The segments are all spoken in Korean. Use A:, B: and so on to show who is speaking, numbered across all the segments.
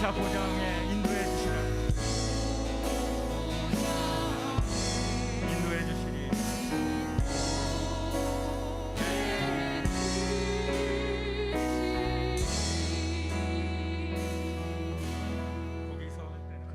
A: 보좌 보장에 인도해 주시는 인도해 주시니 거기서 할 때는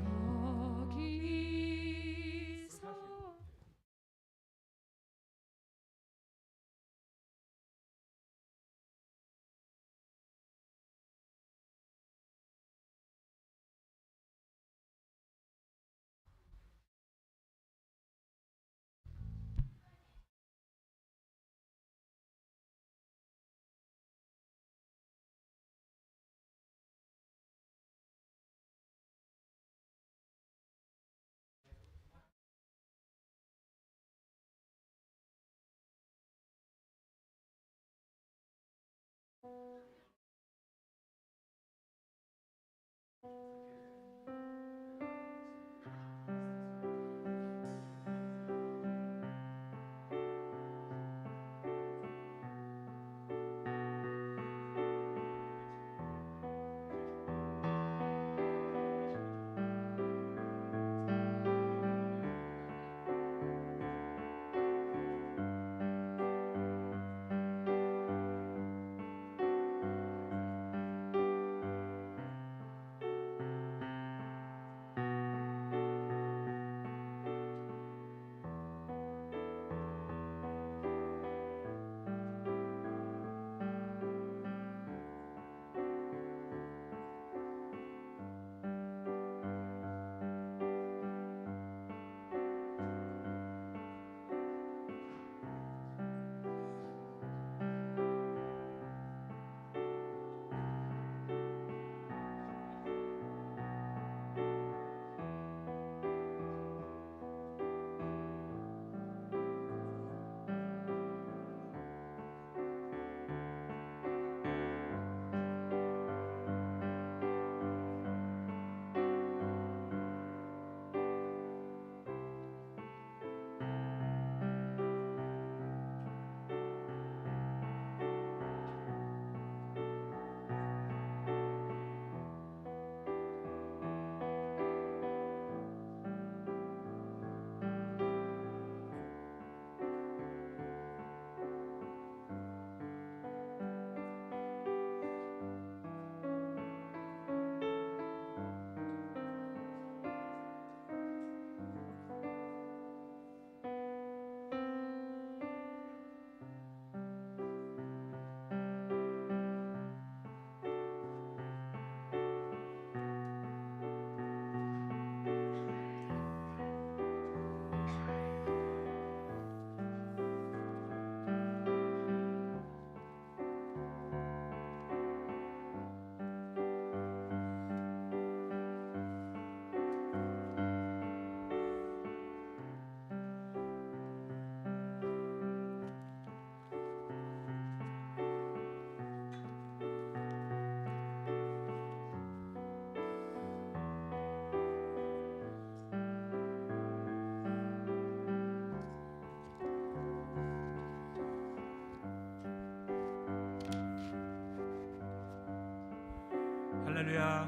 A: 할렐루야.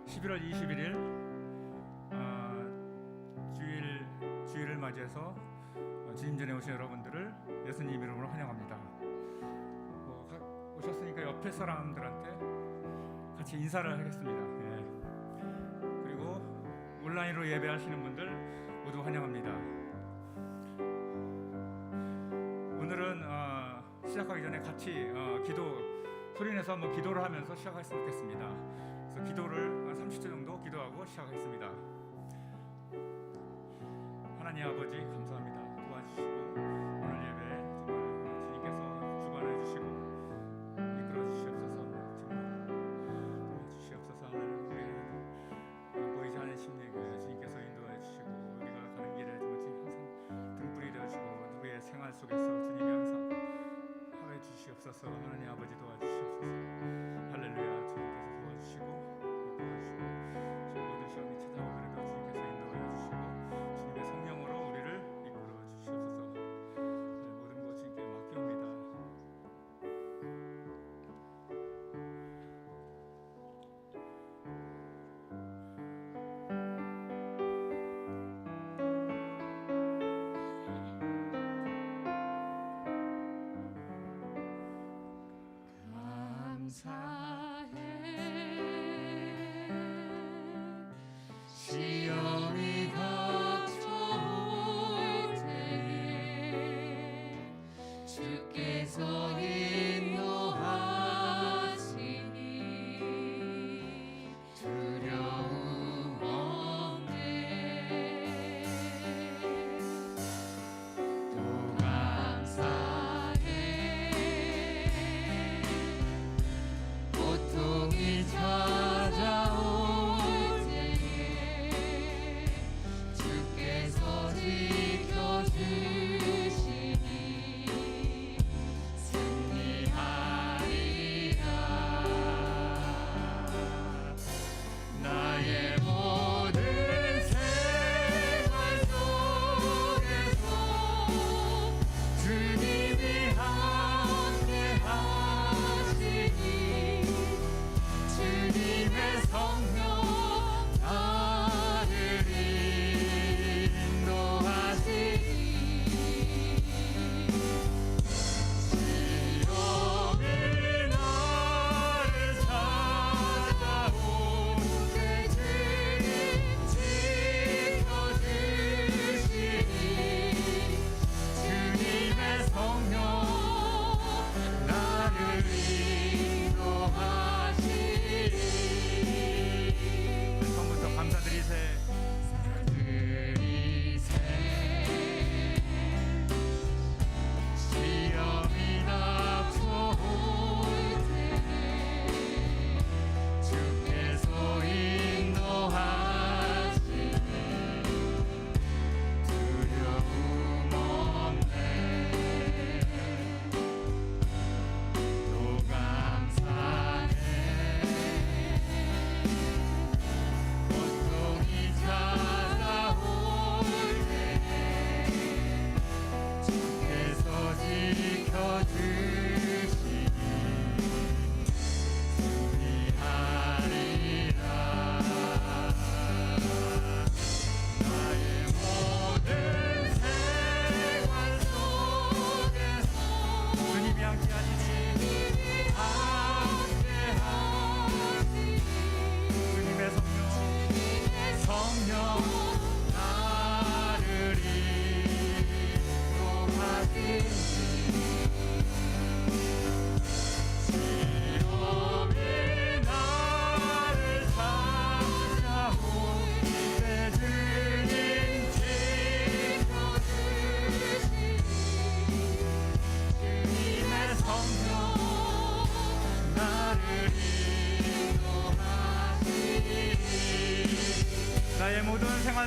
A: 11월 21일 주일을 맞이해서 주님 전에 오신 여러분들을 예수님 이름으로 환영합니다. 오셨으니까 옆에 사람들한테 같이 인사를 하겠습니다. 그리고 온라인으로 예배하시는 분들 모두 환영합니다. 오늘은 시작하기 전에 같이 소리내서 한번 기도를 하면서 시작했으면 좋겠습니다. 그래서 기도를 한 30초 정도 기도하고 시작하겠습니다. 하나님 아버지 감사합니다. 도와주시고 오늘 예배 정말 주님께서 주관해 주시고 이끌어 주시옵소서. 도와주시옵소서. 하나님 보이지 않는 심령 주님께서 인도해 주시고 우리가 가는 길에 항상 등불이 되어주시고 누구의 생활 속에서 주님이 항상 하여 주시옵소서. 하나님 아버지 도와주시옵소서. 할렐루야. 주님께서 도와주시고 모든 시험이 찾아오더라도 주님께서 인도하여 주시고 주님의 성령으로 우리를 이끌어 주시옵소서. 모든 것 주님께 맡겨옵니다.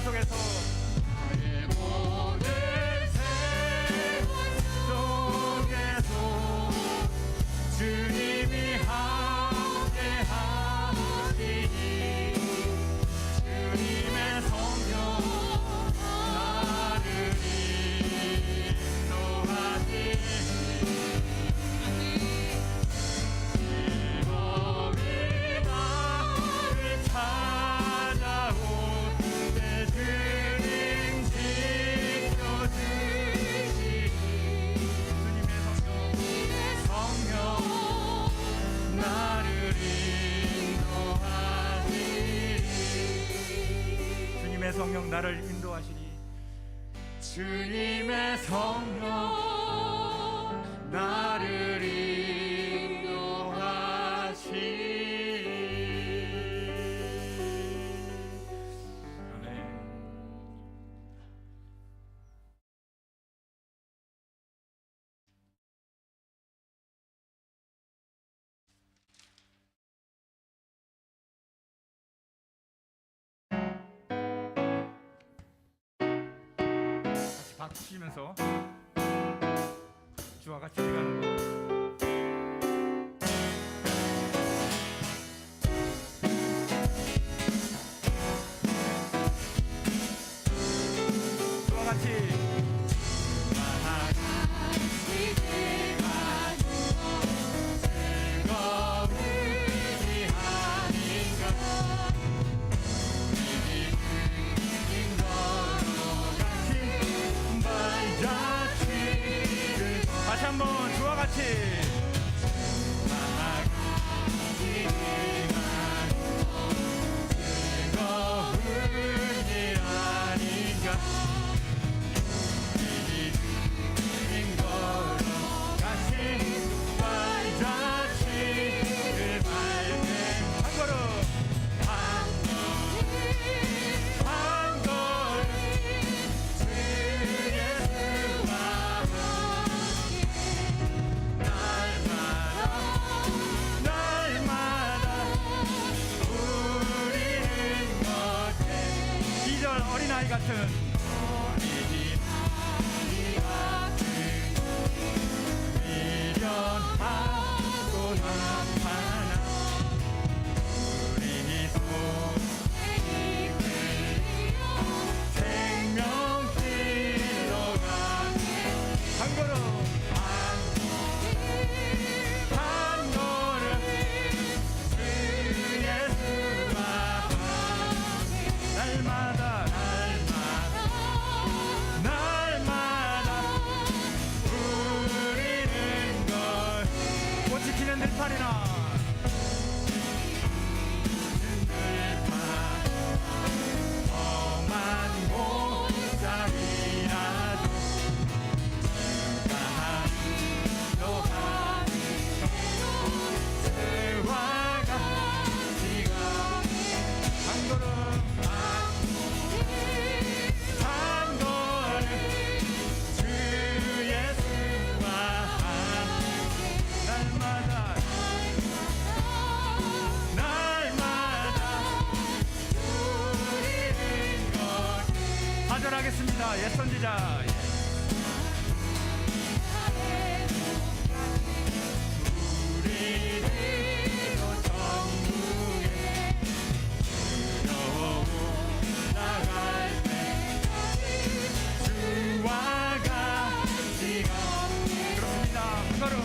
A: 생활 속에서
B: 나의 모든 생활 속에서 주님이 함께 하시니 주님의 성령 나를 인도하시니 즐거움이 나를 찾아올 때 주님 지켜주시니 주님의 성령 나를 인도하시니
A: 주님의 성령 나를 인도하시니
B: 주님의 성령 나를 인도하시니 아멘.
A: 같이 박수 치면서 주와 같이 들어가는 거. 주와 같이 다시 한번 주와 같이 한 걸음 어린아이 같은 미련하고 나타나 우리 손에 생명길로 가네 한 걸음 한 걸음 주 예수와 날마다 우리는 걸 꽃이 피는 들판이나 험한 곳자리라도 또 새와 같이가 한 걸음 한 걸음 주 예수와 날마다 우리는 것 하절하겠습니다. 옛 선지자 우리도 천국에 들어올라갈 때 주와 같이 그렇습니다. 한 걸음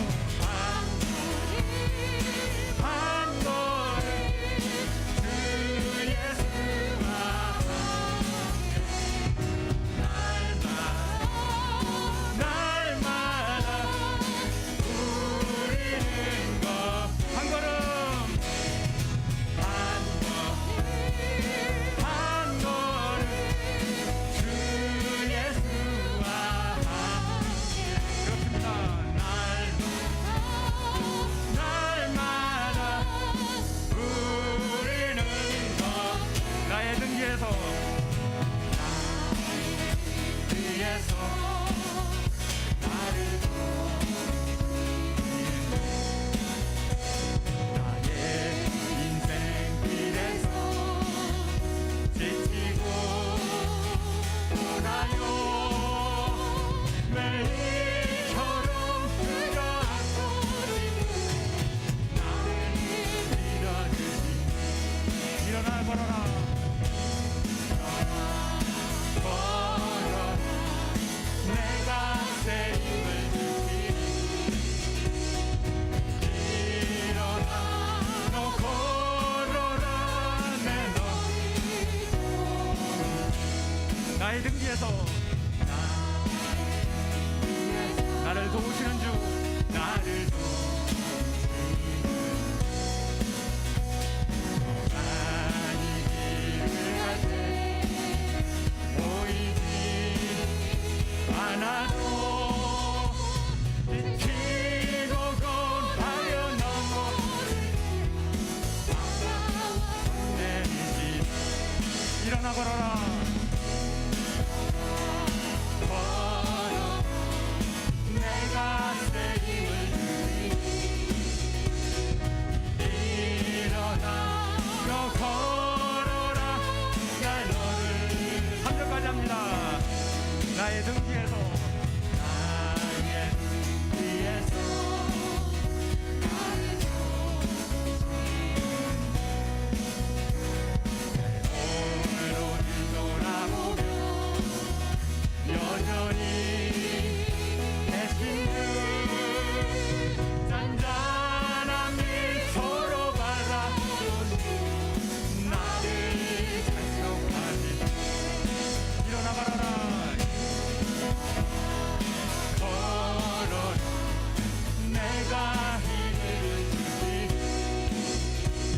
A: 한 걸음 주 예수와 날마다 우리는 것 한 걸음 한 걸음 주 예수와 그렇습니다. 날마다 우리는 것 나의 등 뒤에서 나를 나의 인생 길에서 지치고 일어나 걸어라. 내가 새 힘을 주리. 일어나 너 걸어라. 나 너를 3절까지 합니다. 나의 등 뒤에서 나의 등 뒤에서 여전히 대신 주 잔잔한 미소로 바라보니 나를 찬송하니. 일어나 걸어라. 걸어라. 내가 힘을 주리.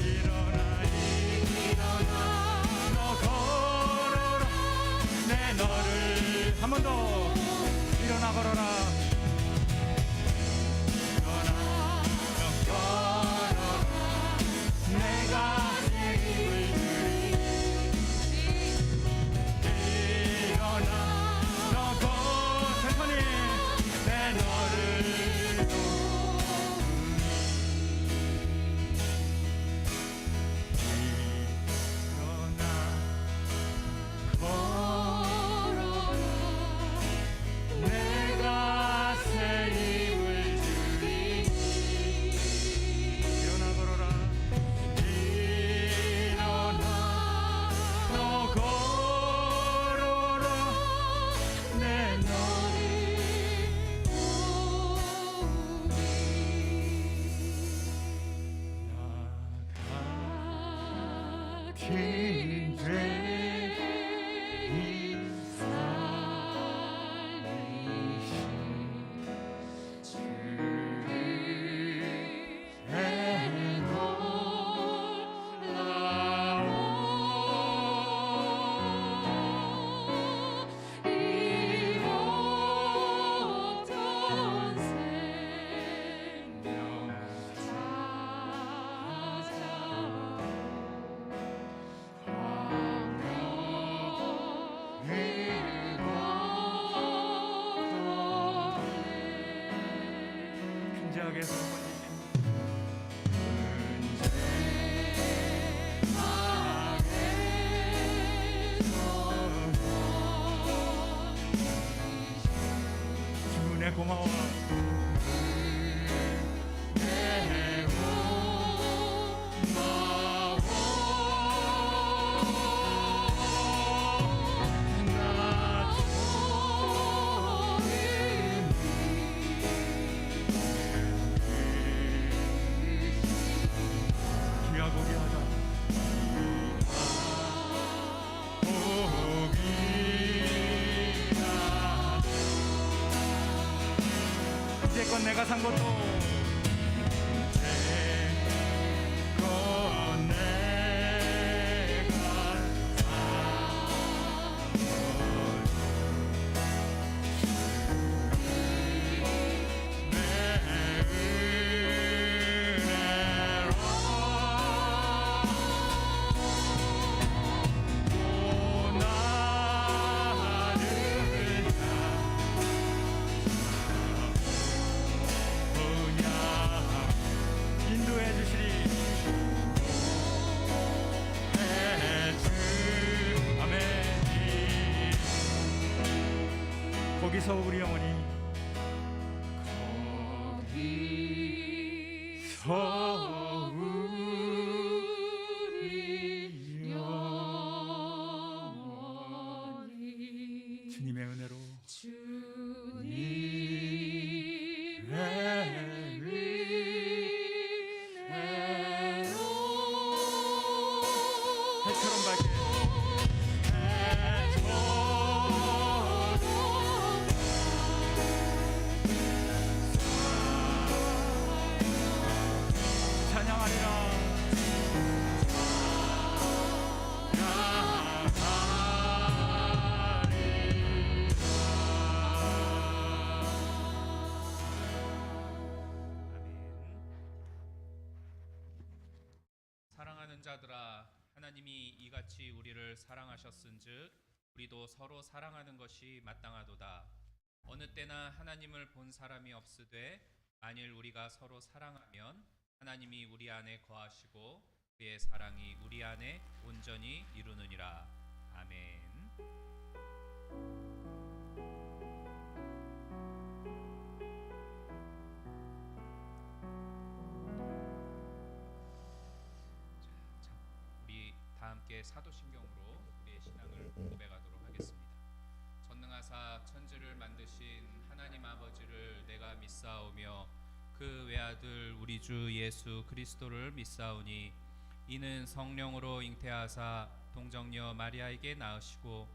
A: 일어나 너 걸어라. 내 너를 한 번 더. 일어나 걸어라. 일어나 너 걸어라. 내가 힘을 주리. 일어나 너 걸어. 천천히 내 너를 내가 새 힘을 주리. 일어나 걸어라. 일어나 너 걸어라. 내 나가긴 죄 근자하게 주내 고마워. 이제껏 내가 산 것도 이제껏 내가 산 내 은혜로 또 나를 인도해 주시리. 아멘. 거기서 우리 영혼이 거기서 우리 영혼이 주님의 은혜로 해처럼 밝게 해처럼
C: 사랑하는 자들아, 하나님이 이같이 우리를 사랑하셨은즉 우리도 서로 사랑하는 것이 마땅하도다. 어느 때나 하나님을 본 사람이 없으되 만일 우리가 서로 사랑하면 하나님이 우리 안에 거하시고 그의 사랑이 우리 안에 온전히 이루느니라. 아멘. 우리 다 함께 사도신경으로 우리의 신앙을 고백하도록 하겠습니다. 전능하사 천지를 만드신 하나님 아버지를 내가 믿사오며 그 외아들 우리 주 예수 그리스도를 믿사오니 이는 성령으로 잉태하사 동정녀 마리아에게 낳으시고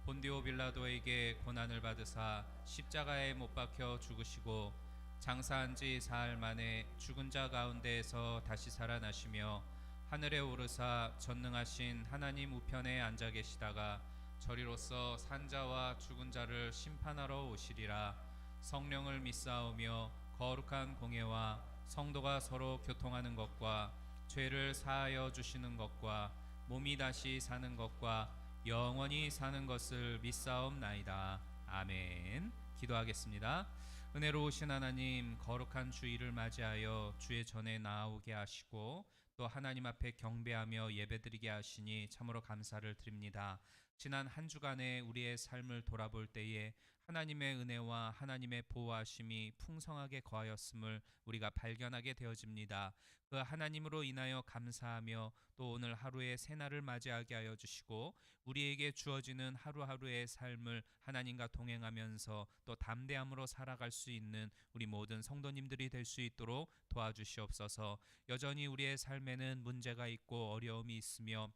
C: 본디오 빌라도에게 고난을 받으사 십자가에 못 박혀 죽으시고 장사한 지 사흘 만에 죽은 자 가운데에서 다시 살아나시며 하늘에 오르사 전능하신 하나님 우편에 앉아 계시다가 저리로서 산자와 죽은 자를 심판하러 오시리라. 성령을 믿사오며 거룩한 공예와 성도가 서로 교통하는 것과 죄를 사하여 주시는 것과 몸이 다시 사는 것과 영원히 사는 것을 믿사옵나이다. 아멘. 기도하겠습니다. 은혜로우신 하나님, 거룩한 주일을 맞이하여 주의 전에 나아오게 하시고 또 하나님 앞에 경배하며 예배드리게 하시니 참으로 감사를 드립니다. 지난 한 주간의 우리의 삶을 돌아볼 때에 하나님의 은혜와 하나님의 보호하심이 풍성하게 거하였음을 우리가 발견하게 되어집니다. 그 하나님으로 인하여 감사하며 또 오늘 하루의 새날을 맞이하게 하여 주시고 우리에게 주어지는 하루하루의 삶을 하나님과 동행하면서 또 담대함으로 살아갈 수 있는 우리 모든 성도님들이 될 수 있도록 도와주시옵소서. 여전히 우리의 삶에는 문제가 있고 어려움이 있으며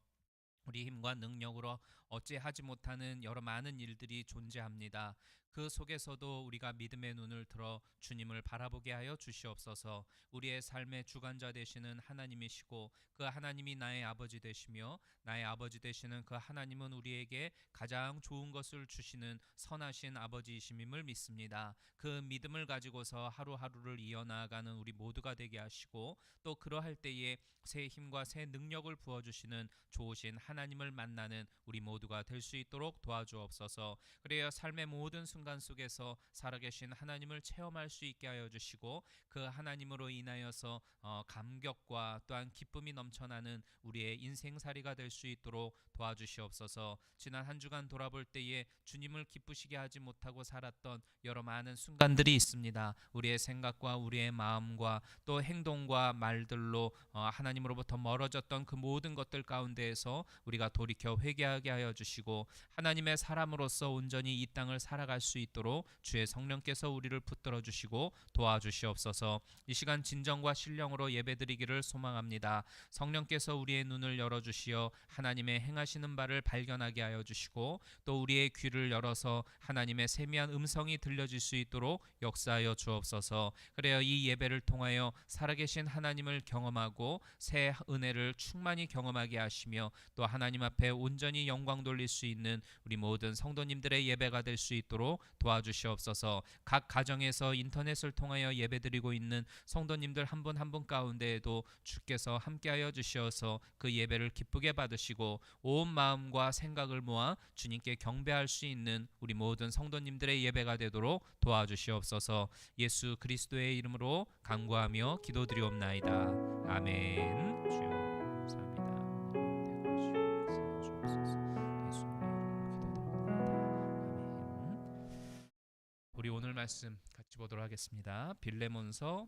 C: 우리 힘과 능력으로 어찌하지 못하는 여러 많은 일들이 존재합니다. 그 속에서도 우리가 믿음의 눈을 들어 주님을 바라보게 하여 주시옵소서. 우리의 삶의 주관자 되시는 하나님이시고 그 하나님이 나의 아버지 되시며 나의 아버지 되시는 그 하나님은 우리에게 가장 좋은 것을 주시는 선하신 아버지이심임을 믿습니다. 그 믿음을 가지고서 하루하루를 이어나가는 우리 모두가 되게 하시고 또 그러할 때에 새 힘과 새 능력을 부어주시는 좋으신 하나님을 만나는 우리 모두가 될 수 있도록 도와주옵소서. 그래야 삶의 모든 순간 속에서 살아계신 하나님을 체험할 수 있게 하여 주시고 그 하나님으로 인하여서 감격과 또한 기쁨이 넘쳐나는 우리의 인생살이가 될 수 있도록 도와주시옵소서. 지난 한 주간 돌아볼 때에 주님을 기쁘시게 하지 못하고 살았던 여러 많은 순간들이 있습니다. 우리의 생각과 우리의 마음과 또 행동과 말들로 하나님으로부터 멀어졌던 그 모든 것들 가운데에서 우리가 돌이켜 회개하게 하여 주시고 하나님의 사람으로서 온전히 이 땅을 살아갈 수 있도록 주의 성령께서 우리를 붙들어 주시고 도와주시옵소서. 이 시간 진정과 신령으로 예배드리기를 소망합니다. 성령께서 우리의 눈을 열어주시어 하나님의 행하시는 바를 발견하게 하여 주시고 또 우리의 귀를 열어서 하나님의 세미한 음성이 들려질 수 있도록 역사하여 주옵소서. 그래야 이 예배를 통하여 살아계신 하나님을 경험하고 새 은혜를 충만히 경험하게 하시며 또 하나님 앞에 온전히 영광 돌릴 수 있는 우리 모든 성도님들의 예배가 될 수 있도록 도와주시옵소서. 각 가정에서 인터넷을 통하여 예배드리고 있는 성도님들 한 분 한 분 가운데에도 주께서 함께하여 주시어서 그 예배를 기쁘게 받으시고 온 마음과 생각을 모아 주님께 경배할 수 있는 우리 모든 성도님들의 예배가 되도록 도와주시옵소서. 예수 그리스도의 이름으로 간구하며 기도드리옵나이다. 아멘. 주여 감사합니다. 우리 오늘 말씀 같이 보도록 하겠습니다. 빌레몬서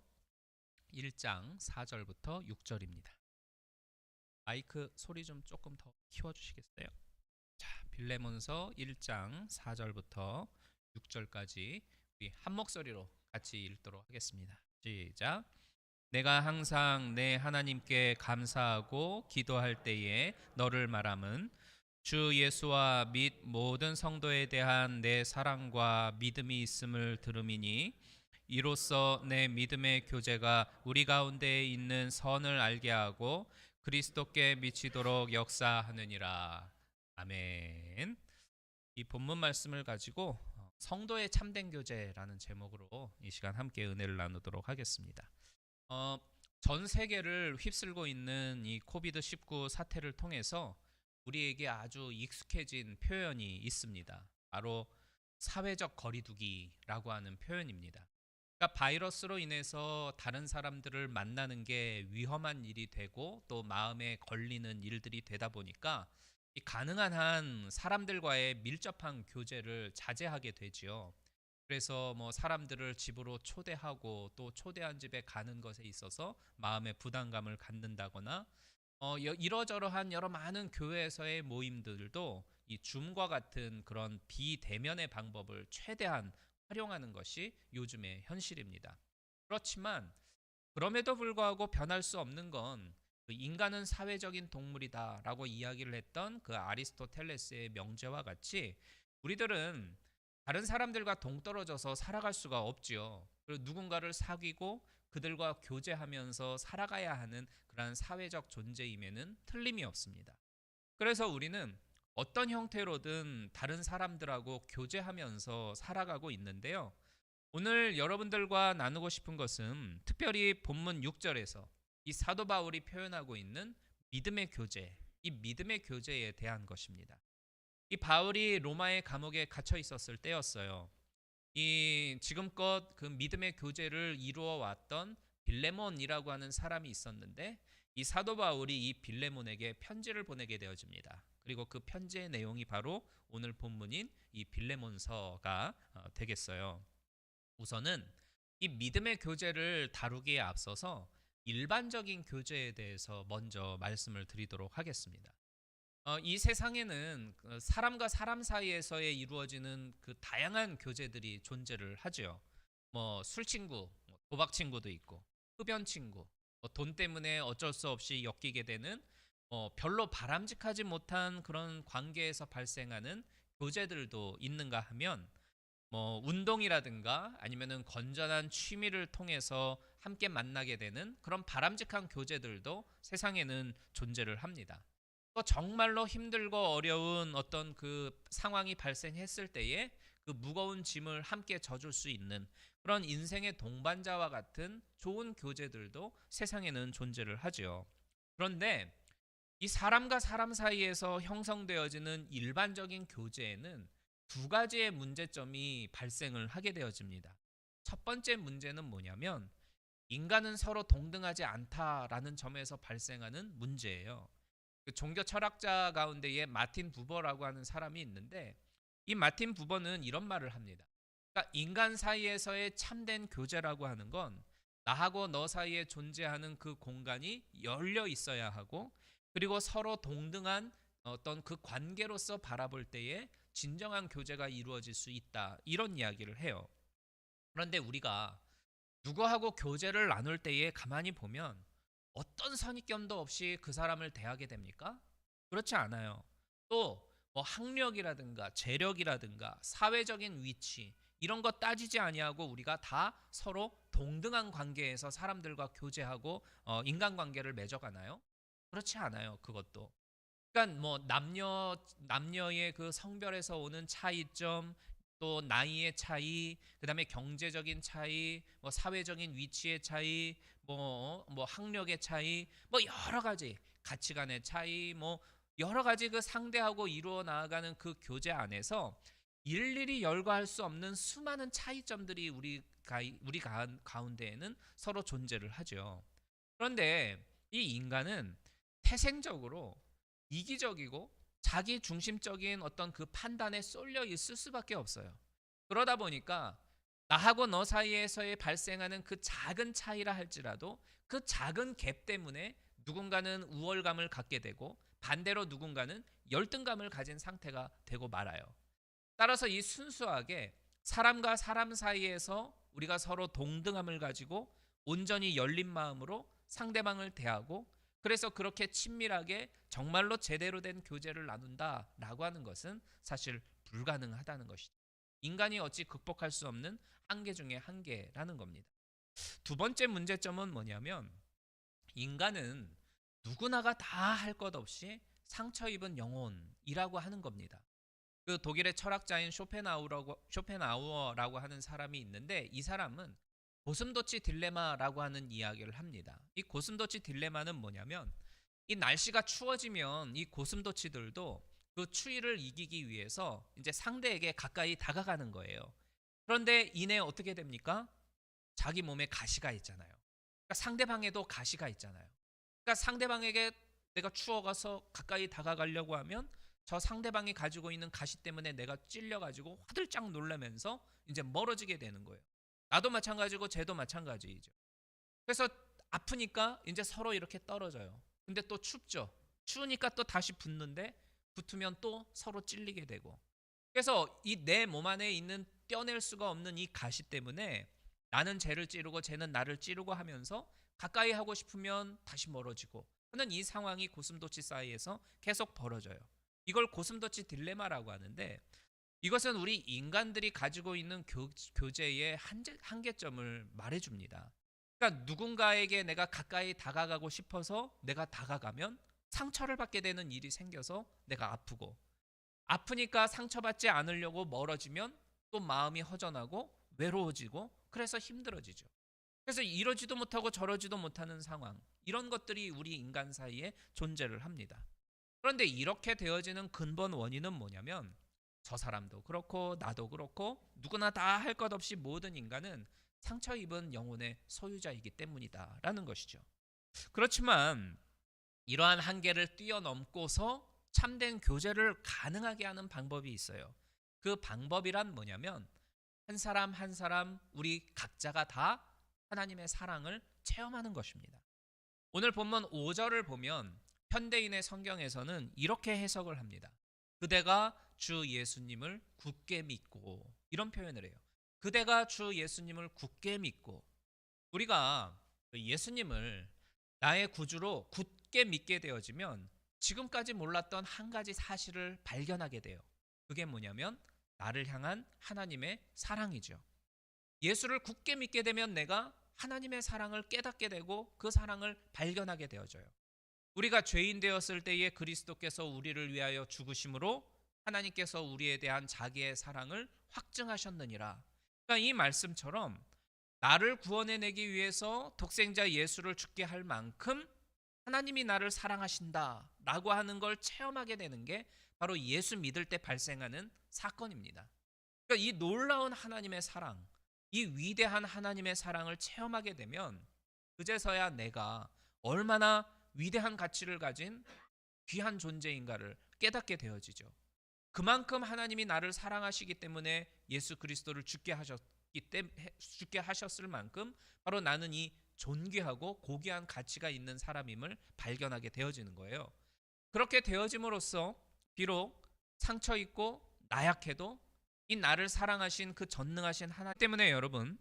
C: 1장 4절부터 6절입니다. 마이크 소리 좀 조금 더 키워주시겠어요? 자, 빌레몬서 1장 4절부터 6절까지 우리 한 목소리로 같이 읽도록 하겠습니다. 시작. 내가 항상 내 하나님께 감사하고 기도할 때에 너를 말함은 주 예수와 및 모든 성도에 대한 내 사랑과 믿음이 있음을 들음이니 이로써 내 믿음의 교제가 우리 가운데 있는 선을 알게 하고 그리스도께 미치도록 역사하느니라. 아멘. 이 본문 말씀을 가지고 성도의 참된 교제라는 제목으로 이 시간 함께 은혜를 나누도록 하겠습니다. 전 세계를 휩쓸고 있는 이 코비드-19 사태를 통해서 우리에게 아주 익숙해진 표현이 있습니다. 바로 사회적 거리두기라고 하는 표현입니다. 그러니까 바이러스로 인해서 다른 사람들을 만나는 게 위험한 일이 되고 또 마음에 걸리는 일들이 되다 보니까 이 가능한 한 사람들과의 밀접한 교제를 자제하게 되지요. 그래서 뭐 사람들을 집으로 초대하고 또 초대한 집에 가는 것에 있어서 마음의 부담감을 갖는다거나 이러저러한 여러 많은 교회에서의 모임들도 이 줌과 같은 그런 비대면의 방법을 최대한 활용하는 것이 요즘의 현실입니다. 그렇지만 그럼에도 불구하고 변할 수 없는 건 그 인간은 사회적인 동물이다라고 이야기를 했던 그 아리스토텔레스의 명제와 같이 우리들은 다른 사람들과 동떨어져서 살아갈 수가 없지요. 그리고 누군가를 사귀고 그들과 교제하면서 살아가야 하는 그러한 사회적 존재임에는 틀림이 없습니다. 그래서 우리는 어떤 형태로든 다른 사람들하고 교제하면서 살아가고 있는데요. 오늘 여러분들과 나누고 싶은 것은 특별히 본문 6절에서 이 사도 바울이 표현하고 있는 믿음의 교제, 이 믿음의 교제에 대한 것입니다. 이 바울이 로마의 감옥에 갇혀 있었을 때였어요. 이 지금껏 그 믿음의 교제를 이루어 왔던 빌레몬이라고 하는 사람이 있었는데 이 사도 바울이 이 빌레몬에게 편지를 보내게 되어집니다. 그리고 그 편지의 내용이 바로 오늘 본문인 이 빌레몬서가 되겠어요. 우선은 이 믿음의 교제를 다루기에 앞서서 일반적인 교제에 대해서 먼저 말씀을 드리도록 하겠습니다. 이 세상에는 사람과 사람 사이에서의 이루어지는 그 다양한 교제들이 존재를 하죠. 뭐 술친구, 도박 친구도 있고, 흡연 친구, 돈 때문에 어쩔 수 없이 엮이게 되는 별로 바람직하지 못한 그런 관계에서 발생하는 교제들도 있는가 하면 뭐 운동이라든가 아니면은 건전한 취미를 통해서 함께 만나게 되는 그런 바람직한 교제들도 세상에는 존재를 합니다. 또 정말로 힘들고 어려운 어떤 그 상황이 발생했을 때에 그 무거운 짐을 함께 져줄 수 있는 그런 인생의 동반자와 같은 좋은 교제들도 세상에는 존재를 하죠. 그런데 이 사람과 사람 사이에서 형성되어지는 일반적인 교제에는 두 가지의 문제점이 발생을 하게 되어집니다. 첫 번째 문제는 뭐냐면 인간은 서로 동등하지 않다라는 점에서 발생하는 문제예요. 그 종교 철학자 가운데에 마틴 부버라고 하는 사람이 있는데 이 마틴 부버는 이런 말을 합니다. 그러니까 인간 사이에서의 참된 교제라고 하는 건 나하고 너 사이에 존재하는 그 공간이 열려 있어야 하고 그리고 서로 동등한 어떤 그 관계로서 바라볼 때에 진정한 교제가 이루어질 수 있다. 이런 이야기를 해요. 그런데 우리가 누구하고 교제를 나눌 때에 가만히 보면 어떤 선입견도 없이 그 사람을 대하게 됩니까? 그렇지 않아요. 또 뭐 학력이라든가 재력이라든가 사회적인 위치 이런 거 따지지 아니하고 우리가 다 서로 동등한 관계에서 사람들과 교제하고 인간관계를 맺어가나요? 그렇지 않아요. 그것도. 그러니까 뭐 남녀의 그 성별에서 오는 차이점, 또 나이의 차이, 그다음에 경제적인 차이, 뭐 사회적인 위치의 차이, 뭐 학력의 차이, 뭐 여러 가지 가치관의 차이, 뭐 여러 가지 그 상대하고 이루어 나아가는 그 교제 안에서 일일이 열거할 수 없는 수많은 차이점들이 우리 가운데에는 서로 존재를 하죠. 그런데 이 인간은 태생적으로 이기적이고 자기 중심적인 어떤 그 판단에 쏠려 있을 수밖에 없어요. 그러다 보니까 나하고 너 사이에서의 발생하는 그 작은 차이라 할지라도 그 작은 갭 때문에 누군가는 우월감을 갖게 되고 반대로 누군가는 열등감을 가진 상태가 되고 말아요. 따라서 이 순수하게 사람과 사람 사이에서 우리가 서로 동등함을 가지고 온전히 열린 마음으로 상대방을 대하고 그래서 그렇게 친밀하게 정말로 제대로 된 교제를 나눈다라고 하는 것은 사실 불가능하다는 것이죠. 인간이 어찌 극복할 수 없는 한계 중에 한계라는 겁니다. 두 번째 문제점은 뭐냐면 인간은 누구나가 다 할 것 없이 상처 입은 영혼이라고 하는 겁니다. 그 독일의 철학자인 쇼펜하우어라고 하는 사람이 있는데 이 사람은 고슴도치 딜레마라고 하는 이야기를 합니다. 이 고슴도치 딜레마는 뭐냐면 이 날씨가 추워지면 이 고슴도치들도 그 추위를 이기기 위해서 이제 상대에게 가까이 다가가는 거예요. 그런데 이내 어떻게 됩니까? 자기 몸에 가시가 있잖아요. 그러니까 상대방에도 가시가 있잖아요. 그러니까 상대방에게 내가 추워가서 가까이 다가가려고 하면 저 상대방이 가지고 있는 가시 때문에 내가 찔려가지고 화들짝 놀라면서 이제 멀어지게 되는 거예요. 나도 마찬가지고 쟤도 마찬가지이죠. 그래서 아프니까 이제 서로 이렇게 떨어져요. 근데 또 춥죠. 추우니까 또 다시 붙는데 붙으면 또 서로 찔리게 되고. 그래서 이 내 몸 안에 있는 떼어낼 수가 없는 이 가시 때문에 나는 쟤를 찌르고 쟤는 나를 찌르고 하면서 가까이 하고 싶으면 다시 멀어지고 하는 이 상황이 고슴도치 사이에서 계속 벌어져요. 이걸 고슴도치 딜레마라고 하는데 이것은 우리 인간들이 가지고 있는 교제의 한계점을 말해줍니다. 그러니까 누군가에게 내가 가까이 다가가고 싶어서 내가 다가가면 상처를 받게 되는 일이 생겨서 내가 아프고, 아프니까 상처받지 않으려고 멀어지면 또 마음이 허전하고 외로워지고 그래서 힘들어지죠. 그래서 이러지도 못하고 저러지도 못하는 상황, 이런 것들이 우리 인간 사이에 존재를 합니다. 그런데 이렇게 되어지는 근본 원인은 뭐냐면 저 사람도 그렇고 나도 그렇고 누구나 다 할 것 없이 모든 인간은 상처 입은 영혼의 소유자이기 때문이다라는 것이죠. 그렇지만 이러한 한계를 뛰어넘고서 참된 교제를 가능하게 하는 방법이 있어요. 그 방법이란 뭐냐면 한 사람 한 사람 우리 각자가 다 하나님의 사랑을 체험하는 것입니다. 오늘 본문 5절을 보면 현대인의 성경에서는 이렇게 해석을 합니다. 그대가 주 예수님을 굳게 믿고, 이런 표현을 해요. 그대가 주 예수님을 굳게 믿고, 우리가 예수님을 나의 구주로 굳게 믿게 되어지면 지금까지 몰랐던 한 가지 사실을 발견하게 돼요. 그게 뭐냐면 나를 향한 하나님의 사랑이죠. 예수를 굳게 믿게 되면 내가 하나님의 사랑을 깨닫게 되고 그 사랑을 발견하게 되어져요. 우리가 죄인 되었을 때에 그리스도께서 우리를 위하여 죽으심으로 하나님께서 우리에 대한 자기의 사랑을 확증하셨느니라. 그러니까 이 말씀처럼 나를 구원해내기 위해서 독생자 예수를 죽게 할 만큼 하나님이 나를 사랑하신다라고 하는 걸 체험하게 되는 게 바로 예수 믿을 때 발생하는 사건입니다. 그러니까 이 놀라운 하나님의 사랑, 이 위대한 하나님의 사랑을 체험하게 되면 그제서야 내가 얼마나 위대한 가치를 가진 귀한 존재인가를 깨닫게 되어지죠. 그만큼 하나님이 나를 사랑하시기 때문에 예수 그리스도를 죽게 하셨을 만큼 바로 나는 이 존귀하고 고귀한 가치가 있는 사람임을 발견하게 되어지는 거예요. 그렇게 되어짐으로써 비록 상처 있고 나약해도 이 나를 사랑하신 그 전능하신 하나님 때문에 여러분,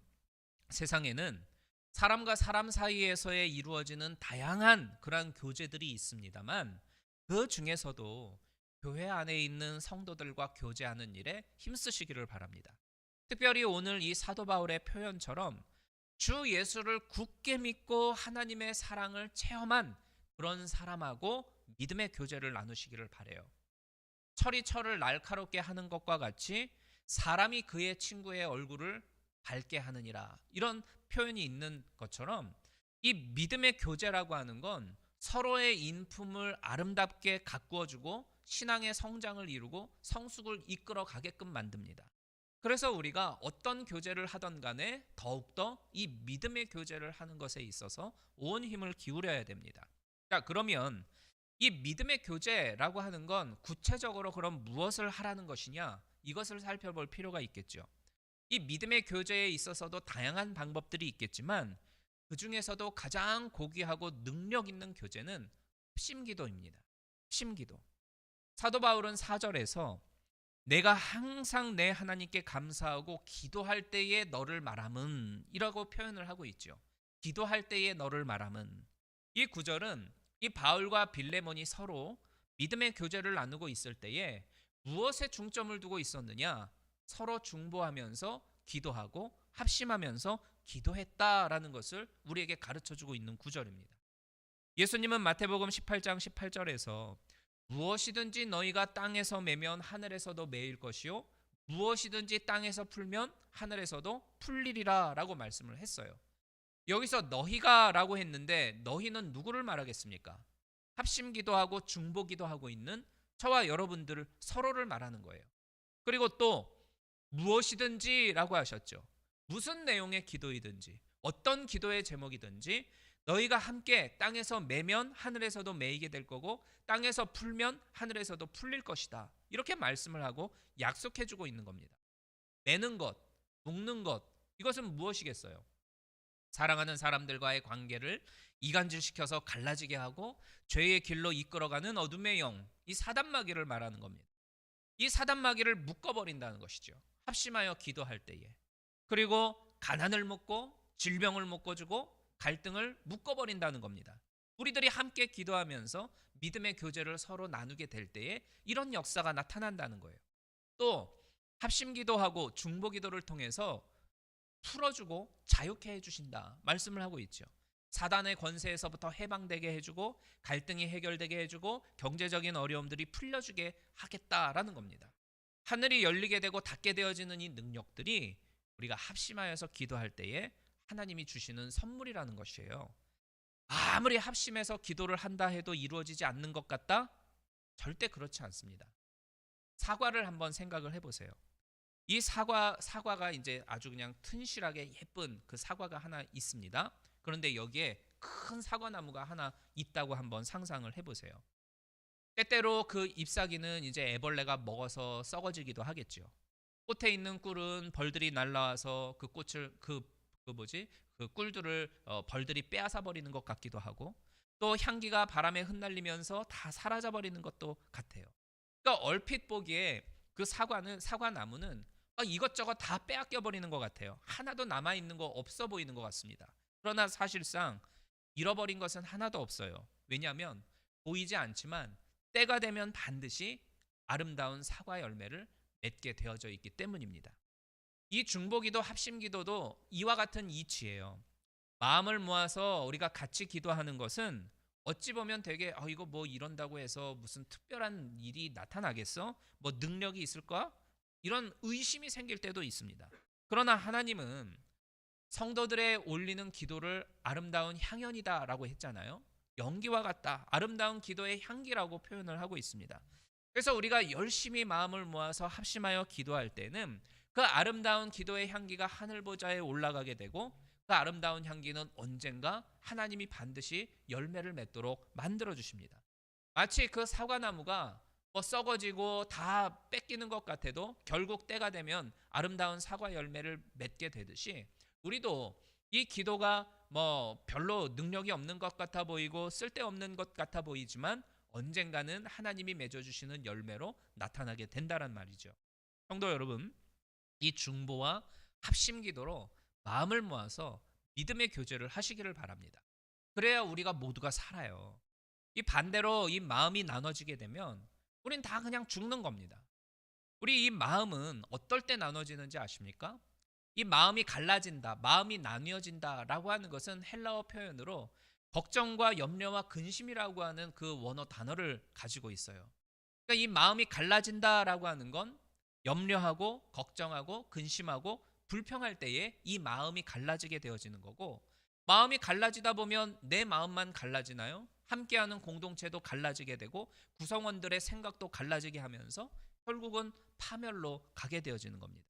C: 세상에는 사람과 사람 사이에서의 이루어지는 다양한 그러한 교제들이 있습니다만 그 중에서도 교회 안에 있는 성도들과 교제하는 일에 힘쓰시기를 바랍니다. 특별히 오늘 이 사도 바울의 표현처럼 주 예수를 굳게 믿고 하나님의 사랑을 체험한 그런 사람하고 믿음의 교제를 나누시기를 바라요. 철이 철을 날카롭게 하는 것과 같이 사람이 그의 친구의 얼굴을 밝게 하느니라, 이런 표현이 있는 것처럼 이 믿음의 교제라고 하는 건 서로의 인품을 아름답게 가꾸어주고 신앙의 성장을 이루고 성숙을 이끌어 가게끔 만듭니다. 그래서 우리가 어떤 교제를 하던 간에 더욱더 이 믿음의 교제를 하는 것에 있어서 온 힘을 기울여야 됩니다. 자, 그러면 이 믿음의 교제라고 하는 건 구체적으로 그럼 무엇을 하라는 것이냐, 이것을 살펴볼 필요가 있겠죠. 이 믿음의 교제에 있어서도 다양한 방법들이 있겠지만 그 중에서도 가장 고귀하고 능력 있는 교제는 합심기도입니다. 합심기도. 사도 바울은 4절에서 내가 항상 내 하나님께 감사하고 기도할 때에 너를 말함은, 이라고 표현을 하고 있죠. 기도할 때에 너를 말함은. 이 구절은 이 바울과 빌레몬이 서로 믿음의 교제를 나누고 있을 때에 무엇에 중점을 두고 있었느냐? 서로 중보하면서 기도하고 합심하면서 기도했다라는 것을 우리에게 가르쳐주고 있는 구절입니다. 예수님은 마태복음 18장 18절에서 무엇이든지 너희가 땅에서 매면 하늘에서도 매일 것이요 무엇이든지 땅에서 풀면 하늘에서도 풀리리라라고 말씀을 했어요. 여기서 너희가라고 했는데 너희는 누구를 말하겠습니까? 합심기도하고 중보기도하고 있는 저와 여러분들을 서로를 말하는 거예요. 그리고 또 무엇이든지라고 하셨죠. 무슨 내용의 기도이든지 어떤 기도의 제목이든지 너희가 함께 땅에서 매면 하늘에서도 매이게 될 거고 땅에서 풀면 하늘에서도 풀릴 것이다. 이렇게 말씀을 하고 약속해 주고 있는 겁니다. 매는 것, 묶는 것, 이것은 무엇이겠어요? 사랑하는 사람들과의 관계를 이간질시켜서 갈라지게 하고 죄의 길로 이끌어가는 어둠의 영, 이 사단마귀를 말하는 겁니다. 이 사단마귀를 묶어버린다는 것이죠. 합심하여 기도할 때에. 그리고 가난을 묶고 질병을 묶어주고 갈등을 묶어버린다는 겁니다. 우리들이 함께 기도하면서 믿음의 교제를 서로 나누게 될 때에 이런 역사가 나타난다는 거예요. 또 합심기도하고 중보기도를 통해서 풀어주고 자유케 해주신다 말씀을 하고 있죠. 사단의 권세에서부터 해방되게 해주고 갈등이 해결되게 해주고 경제적인 어려움들이 풀려주게 하겠다라는 겁니다. 하늘이 열리게 되고 닫게 되어지는 이 능력들이 우리가 합심하여서 기도할 때에 하나님이 주시는 선물이라는 것이에요. 아무리 합심해서 기도를 한다 해도 이루어지지 않는 것 같다? 절대 그렇지 않습니다. 사과를 한번 생각을 해보세요. 이 사과가 이제 아주 그냥 튼실하게 예쁜 그 사과가 하나 있습니다. 그런데 여기에 큰 사과나무가 하나 있다고 한번 상상을 해보세요. 때때로 그 잎사귀는 이제 애벌레가 먹어서 썩어지기도 하겠죠. 꽃에 있는 꿀은 벌들이 날라와서 그 꽃을 그 꿀들을 벌들이 빼앗아 버리는 것 같기도 하고 또 향기가 바람에 흩날리면서 다 사라져 버리는 것도 같아요. 그러니까 얼핏 보기에 그 사과나무는 이것저것 다 빼앗겨 버리는 것 같아요. 하나도 남아 있는 거 없어 보이는 것 같습니다. 그러나 사실상 잃어버린 것은 하나도 없어요. 왜냐하면 보이지 않지만 때가 되면 반드시 아름다운 사과 열매를 맺게 되어져 있기 때문입니다. 이 중보기도 합심기도도 이와 같은 이치예요. 마음을 모아서 우리가 같이 기도하는 것은 어찌 보면 되게 이거 뭐 이런다고 해서 무슨 특별한 일이 나타나겠어? 뭐 능력이 있을까? 이런 의심이 생길 때도 있습니다. 그러나 하나님은 성도들의 올리는 기도를 아름다운 향연이다라고 했잖아요. 연기와 같다. 아름다운 기도의 향기라고 표현을 하고 있습니다. 그래서 우리가 열심히 마음을 모아서 합심하여 기도할 때는 그 아름다운 기도의 향기가 하늘 보좌에 올라가게 되고 그 아름다운 향기는 언젠가 하나님이 반드시 열매를 맺도록 만들어 주십니다. 마치 그 사과나무가 썩어지고 다 뺏기는 것 같아도 결국 때가 되면 아름다운 사과 열매를 맺게 되듯이 우리도 이 기도가 별로 능력이 없는 것 같아 보이고 쓸데없는 것 같아 보이지만 언젠가는 하나님이 맺어주시는 열매로 나타나게 된다란 말이죠. 성도 여러분, 이 중보와 합심기도로 마음을 모아서 믿음의 교제를 하시기를 바랍니다. 그래야 우리가 모두가 살아요. 이 반대로 이 마음이 나눠지게 되면 우린 다 그냥 죽는 겁니다. 우리 이 마음은 어떨 때 나눠지는지 아십니까? 이 마음이 갈라진다, 마음이 나뉘어진다라고 하는 것은 헬라어 표현으로 걱정과 염려와 근심이라고 하는 그 원어 단어를 가지고 있어요. 그러니까 이 마음이 갈라진다라고 하는 건 염려하고 걱정하고 근심하고 불평할 때에 이 마음이 갈라지게 되어지는 거고 마음이 갈라지다 보면 내 마음만 갈라지나요? 함께하는 공동체도 갈라지게 되고 구성원들의 생각도 갈라지게 하면서 결국은 파멸로 가게 되어지는 겁니다.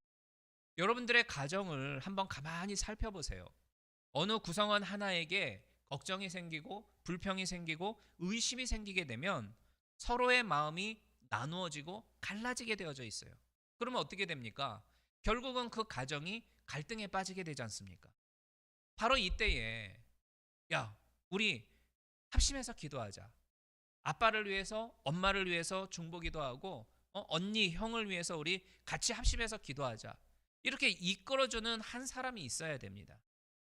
C: 여러분들의 가정을 한번 가만히 살펴보세요. 어느 구성원 하나에게 걱정이 생기고 불평이 생기고 의심이 생기게 되면 서로의 마음이 나누어지고 갈라지게 되어져 있어요. 그러면 어떻게 됩니까? 결국은 그 가정이 갈등에 빠지게 되지 않습니까? 바로 이때에 우리 합심해서 기도하자. 아빠를 위해서 엄마를 위해서 중보기도하고 언니 형을 위해서 우리 같이 합심해서 기도하자. 이렇게 이끌어주는 한 사람이 있어야 됩니다.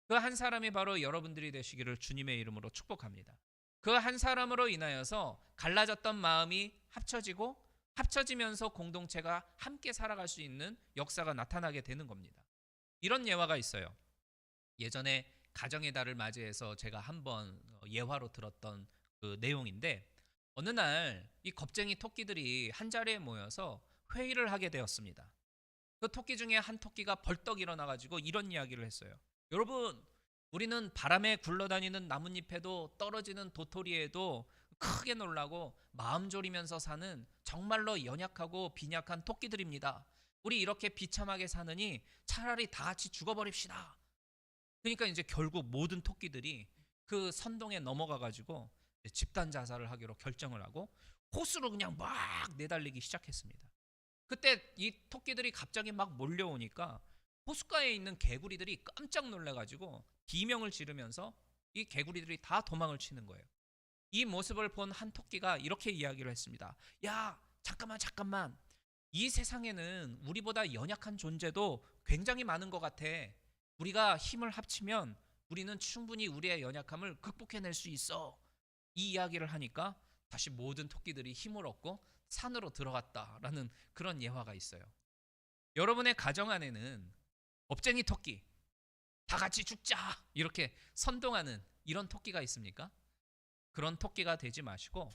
C: 그 한 사람이 바로 여러분들이 되시기를 주님의 이름으로 축복합니다. 그 한 사람으로 인하여서 갈라졌던 마음이 합쳐지면서 공동체가 함께 살아갈 수 있는 역사가 나타나게 되는 겁니다. 이런 예화가 있어요. 예전에 가정의 달을 맞이해서 제가 한번 예화로 들었던 그 내용인데 어느 날 이 겁쟁이 토끼들이 한 자리에 모여서 회의를 하게 되었습니다. 그 토끼 중에 한 토끼가 벌떡 일어나가지고 이런 이야기를 했어요. 여러분, 우리는 바람에 굴러다니는 나뭇잎에도 떨어지는 도토리에도 크게 놀라고 마음 졸이면서 사는 정말로 연약하고 빈약한 토끼들입니다. 우리 이렇게 비참하게 사느니 차라리 다 같이 죽어버립시다. 그러니까 이제 결국 모든 토끼들이 그 선동에 넘어가가지고 집단 자살을 하기로 결정을 하고 호수로 그냥 막 내달리기 시작했습니다. 그때 이 토끼들이 갑자기 막 몰려오니까 호숫가에 있는 개구리들이 깜짝 놀라가지고 비명을 지르면서 이 개구리들이 다 도망을 치는 거예요. 이 모습을 본 한 토끼가 이렇게 이야기를 했습니다. 야, 잠깐만. 이 세상에는 우리보다 연약한 존재도 굉장히 많은 것 같아. 우리가 힘을 합치면 우리는 충분히 우리의 연약함을 극복해낼 수 있어. 이 이야기를 하니까 다시 모든 토끼들이 힘을 얻고 산으로 들어갔다라는 그런 예화가 있어요. 여러분의 가정 안에는 겁쟁이 토끼, 다 같이 죽자 이렇게 선동하는 이런 토끼가 있습니까? 그런 토끼가 되지 마시고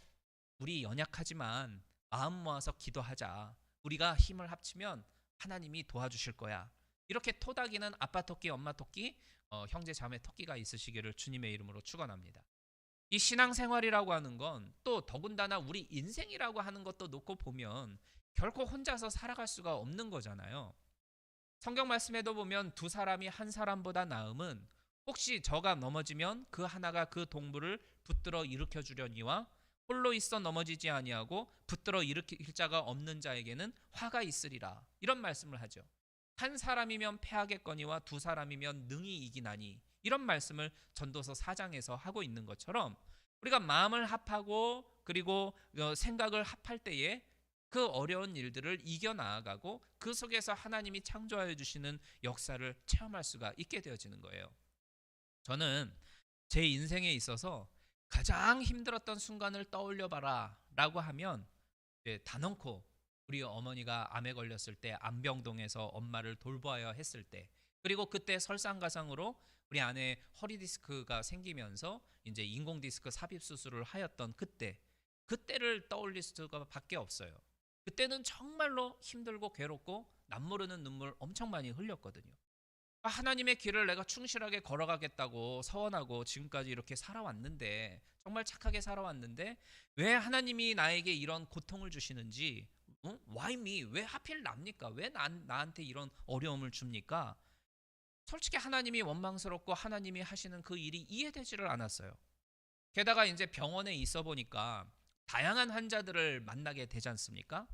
C: 우리 연약하지만 마음 모아서 기도하자. 우리가 힘을 합치면 하나님이 도와주실 거야. 이렇게 토닥이는 아빠 토끼, 엄마 토끼, 형제 자매 토끼가 있으시기를 주님의 이름으로 축원합니다. 이 신앙생활이라고 하는 건 또 더군다나 우리 인생이라고 하는 것도 놓고 보면 결코 혼자서 살아갈 수가 없는 거잖아요. 성경 말씀에도 보면 두 사람이 한 사람보다 나음은 혹시 저가 넘어지면 그 하나가 그 동물을 붙들어 일으켜 주려니와 홀로 있어 넘어지지 아니하고 붙들어 일으킬 자가 없는 자에게는 화가 있으리라. 이런 말씀을 하죠. 한 사람이면 패하겠거니와 두 사람이면 능히 이기나니. 이런 말씀을 전도서 4장에서 하고 있는 것처럼 우리가 마음을 합하고 그리고 생각을 합할 때에 그 어려운 일들을 이겨나가고 그 속에서 하나님이 창조하여 주시는 역사를 체험할 수가 있게 되어지는 거예요. 저는 제 인생에 있어서 가장 힘들었던 순간을 떠올려봐라 라고 하면 단언코 우리 어머니가 암에 걸렸을 때 암병동에서 엄마를 돌보아야 했을 때, 그리고 그때 설상가상으로 우리 아내 허리 디스크가 생기면서 이제 인공 디스크 삽입 수술을 하였던 그때를 떠올릴 수가 밖에 없어요. 그때는 정말로 힘들고 괴롭고 남모르는 눈물 엄청 많이 흘렸거든요. 하나님의 길을 내가 충실하게 걸어가겠다고 서원하고 지금까지 이렇게 살아왔는데, 정말 착하게 살아왔는데 왜 하나님이 나에게 이런 고통을 주시는지, Why me? 왜 하필 납니까? 왜 나한테 이런 어려움을 줍니까? 솔직히 하나님이 원망스럽고 하나님이 하시는 그 일이 이해되지를 않았어요. 게다가 이제 병원에 있어 보니까 다양한 환자들을 만나게 되지 않습니까?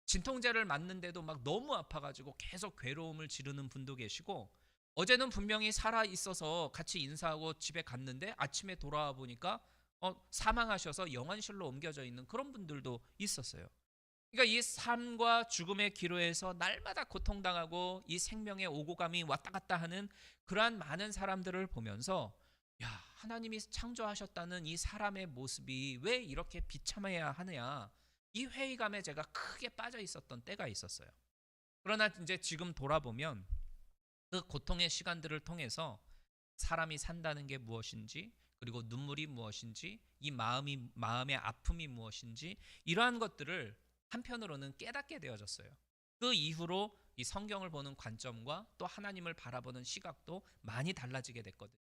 C: 진통제를 맞는데도 막 너무 아파가지고 계속 괴로움을 지르는 분도 계시고, 어제는 분명히 살아 있어서 같이 인사하고 집에 갔는데 아침에 돌아와 보니까 사망하셔서 영안실로 옮겨져 있는 그런 분들도 있었어요. 그러니까 이 삶과 죽음의 기로에서 날마다 고통당하고 이 생명의 오고 감이 왔다 갔다 하는 그러한 많은 사람들을 보면서, 야, 하나님이 창조하셨다는 이 사람의 모습이 왜 이렇게 비참해야 하느냐, 이 회의감에 제가 크게 빠져 있었던 때가 있었어요. 그러나 이제 지금 돌아보면 그 고통의 시간들을 통해서 사람이 산다는 게 무엇인지, 그리고 눈물이 무엇인지, 이 마음의 아픔이 무엇인지, 이러한 것들을 한편으로는 깨닫게 되어졌어요. 그 이후로 이 성경을 보는 관점과 또 하나님을 바라보는 시각도 많이 달라지게 됐거든요.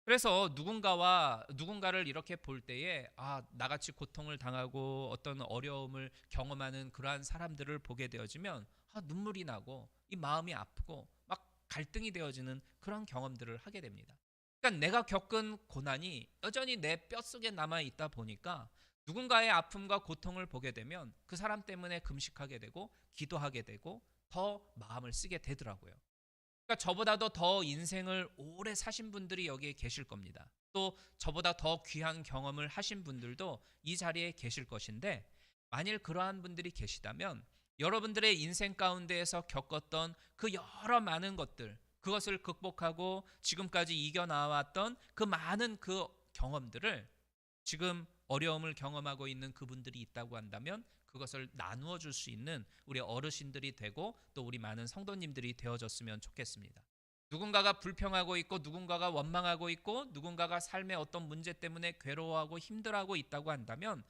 C: 그래서 누군가를 이렇게 볼 때에 나같이 고통을 당하고 어떤 어려움을 경험하는 그러한 사람들을 보게 되어지면 눈물이 나고 이 마음이 아프고 막 갈등이 되어지는 그런 경험들을 하게 됩니다. 그러니까 내가 겪은 고난이 여전히 내 뼛속에 남아 있다 보니까 누군가의 아픔과 고통을 보게 되면 그 사람 때문에 금식하게 되고 기도하게 되고 더 마음을 쓰게 되더라고요. 그러니까 저보다도 더 인생을 오래 사신 분들이 여기에 계실 겁니다. 또 저보다 더 귀한 경험을 하신 분들도 이 자리에 계실 것인데, 만일 그러한 분들이 계시다면 여러분들의 인생 가운데에서 겪었던 그 여러 많은 것들, 그것을 극복하고 지금까지 이겨나왔던 그 많은 그 경험들을 지금 어려움을 경험하고 있는 그분들이 있다고 한다면 그것을 나누어 줄 수 있는 우리 어르신들이 되고 또 우리 많은 성도님들이 되어졌으면 좋겠습니다. 누군가가 불평하고 있고 누군가가 원망하고 있고 누군가가 삶의 어떤 문제 때문에 괴로워하고 힘들어하고 있다고 한다면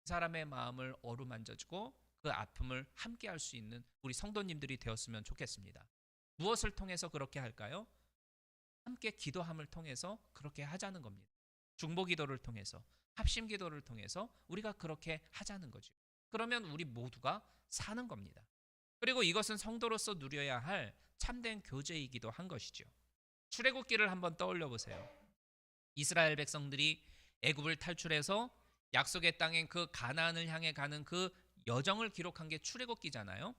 C: 그 사람의 마음을 어루만져주고 그 아픔을 함께 할 수 있는 우리 성도님들이 되었으면 좋겠습니다. 무엇을 통해서 그렇게 할까요? 함께 기도함을 통해서 그렇게 하자는 겁니다. 중보 기도를 통해서, 합심 기도를 통해서 우리가 그렇게 하자는 거죠. 그러면 우리 모두가 사는 겁니다. 그리고 이것은 성도로서 누려야 할 참된 교제이기도 한 것이죠. 출애굽기를 한번 떠올려 보세요. 이스라엘 백성들이 애굽을 탈출해서 약속의 땅인 그 가나안을 향해 가는 그 여정을 기록한 게 출애굽기잖아요.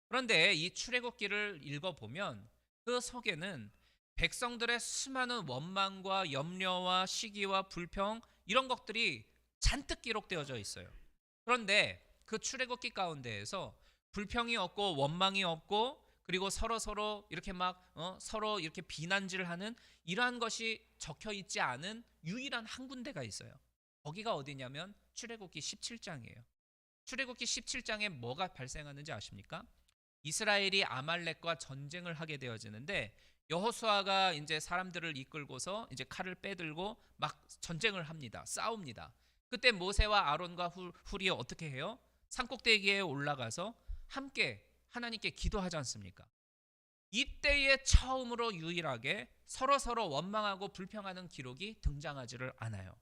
C: 그런데 이 출애굽기를 읽어보면 그 속에는 백성들의 수많은 원망과 염려와 시기와 불평 이런 것들이 잔뜩 기록되어져 있어요. 그런데 그 출애굽기 가운데에서 불평이 없고 원망이 없고 그리고 서로 이렇게 서로 이렇게 비난질을 하는 이러한 것이 적혀 있지 않은 유일한 한 군데가 있어요. 거기가 어디냐면 출애굽기 17장이에요. 출애굽기 17장에 뭐가 발생하는지 아십니까? 이스라엘이 아말렉과 전쟁을 하게 되어지는데 여호수아가 이제 사람들을 이끌고서 이제 칼을 빼들고 막 전쟁을 합니다. 싸웁니다. 그때 모세와 아론과 훌이 어떻게 해요? 산꼭대기에 올라가서 함께 하나님께 기도하지 않습니까? 이때에 처음으로 유일하게 서로 원망하고 불평하는 기록이 등장하지를 않아요.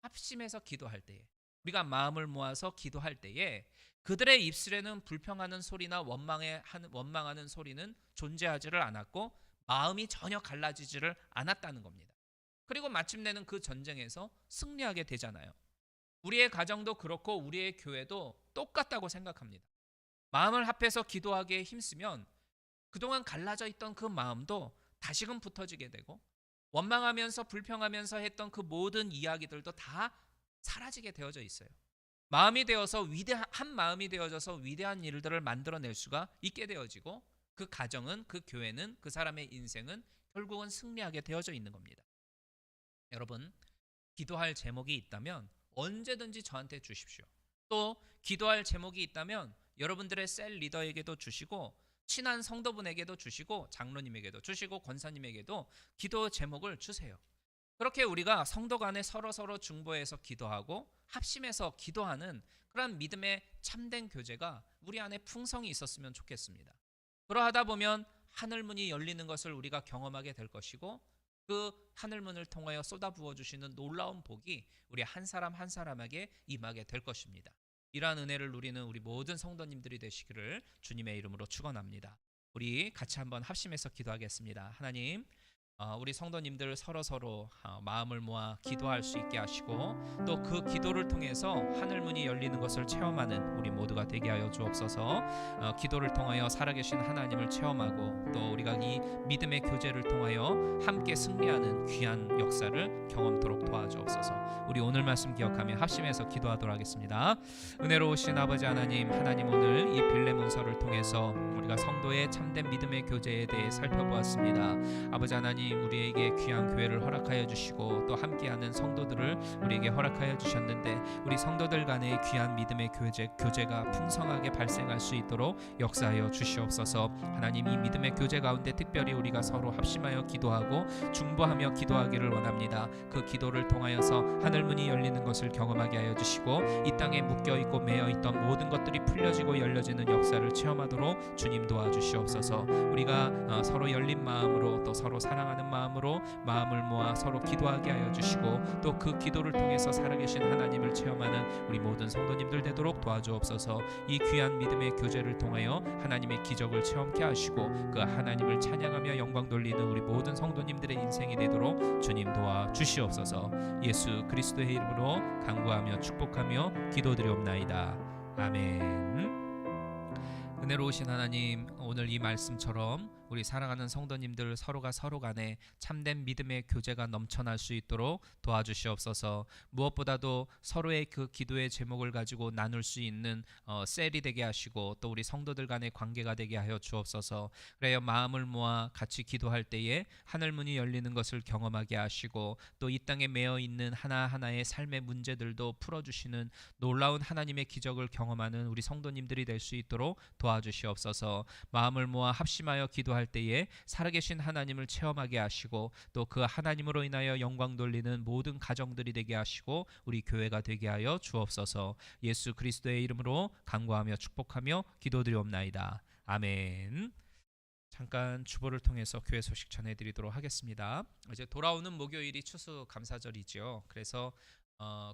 C: 합심해서 기도할 때에, 우리가 마음을 모아서 기도할 때에 그들의 입술에는 불평하는 소리나 원망하는 소리는 존재하지를 않았고 마음이 전혀 갈라지지를 않았다는 겁니다. 그리고 마침내는 그 전쟁에서 승리하게 되잖아요. 우리의 가정도 그렇고 우리의 교회도 똑같다고 생각합니다. 마음을 합해서 기도하기에 힘쓰면 그동안 갈라져 있던 그 마음도 다시금 붙어지게 되고 원망하면서 불평하면서 했던 그 모든 이야기들도 다 사라지게 되어져 있어요. 마음이 되어서 한 마음이 되어져서 위대한 일들을 만들어낼 수가 있게 되어지고 그 가정은, 그 교회는, 그 사람의 인생은 결국은 승리하게 되어져 있는 겁니다. 여러분, 기도할 제목이 있다면 언제든지 저한테 주십시오. 또 기도할 제목이 있다면 여러분들의 셀 리더에게도 주시고 친한 성도분에게도 주시고 장로님에게도 주시고 권사님에게도 기도 제목을 주세요. 그렇게 우리가 성도 간에 서로 중보해서 기도하고 합심해서 기도하는 그런 믿음의 참된 교제가 우리 안에 풍성이 있었으면 좋겠습니다. 그러하다 보면 하늘문이 열리는 것을 우리가 경험하게 될 것이고 그 하늘문을 통하여 쏟아부어 주시는 놀라운 복이 우리 한 사람 한 사람에게 임하게 될 것입니다. 이러한 은혜를 누리는 우리 모든 성도님들이 되시기를 주님의 이름으로 축원합니다. 우리 같이 한번 합심해서 기도하겠습니다. 하나님, 우리 성도님들 서로 마음을 모아 기도할 수 있게 하시고 또 그 기도를 통해서 하늘문이 열리는 것을 체험하는 우리 모두가 되게 하여 주옵소서. 기도를 통하여 살아계신 하나님을 체험하고 또 우리가 이 믿음의 교제를 통하여 함께 승리하는 귀한 역사를 경험토록 도와주옵소서. 우리 오늘 말씀 기억하며 합심해서 기도하도록 하겠습니다. 은혜로우신 아버지 하나님, 오늘 이 빌레몬서를 통해서 우리가 성도의 참된 믿음의 교제에 대해 살펴보았습니다. 아버지 하나님, 우리에게 귀한 교회를 허락하여 주시고 또 함께하는 성도들을 우리에게 허락하여 주셨는데 우리 성도들 간의 귀한 믿음의 교제가 풍성하게 발생할 수 있도록 역사하여 주시옵소서. 하나님, 이 믿음의 교제 가운데 특별히 우리가 서로 합심하여 기도하고 중보하며 기도하기를 원합니다. 그 기도를 통하여서 하늘문이 열리는 것을 경험하게 하여 주시고 이 땅에 묶여있고 매여있던 모든 것들이 풀려지고 열려지는 역사를 체험하도록 주님 도와주시옵소서. 우리가 서로 열린 마음으로 또 서로 사랑하는 마음으로 마음을 모아 서로 기도하게 하여 주시고 또 그 기도를 통해서 살아계신 하나님을 체험하는 우리 모든 성도님들 되도록 도와주옵소서. 이 귀한 믿음의 교제를 통하여 하나님의 기적을 체험케 하시고 그 하나님을 찬양하며 영광 돌리는 우리 모든 성도님들의 인생이 되도록 주님 도와주시옵소서. 예수 그리스도의 이름으로 간구하며 축복하며 기도드리옵나이다. 아멘. 은혜로우신 하나님, 오늘 이 말씀처럼 우리 사랑하는 성도님들 서로가 서로 간에 참된 믿음의 교제가 넘쳐날 수 있도록 도와주시옵소서. 무엇보다도 서로의 그 기도의 제목을 가지고 나눌 수 있는 셀이 되게 하시고 또 우리 성도들 간의 관계가 되게 하여 주옵소서. 그래야 마음을 모아 같이 기도할 때에 하늘문이 열리는 것을 경험하게 하시고 또 이 땅에 매여 있는 하나하나의 삶의 문제들도 풀어주시는 놀라운 하나님의 기적을 경험하는 우리 성도님들이 될 수 있도록 도와주시옵소서. 마음을 모아 합심하여 기도할 때에 살아계신 하나님을 체험하게 하시고 또 그 하나님으로 인하여 영광 돌리는 모든 가정들이 되게 하시고 우리 교회가 되게 하여 주옵소서. 예수 그리스도의 이름으로 간구하며 축복하며 기도드리옵나이다. 아멘. 잠깐 주보를 통해서 교회 소식 전해드리도록 하겠습니다. 이제 돌아오는 목요일이 추수감사절이죠. 그래서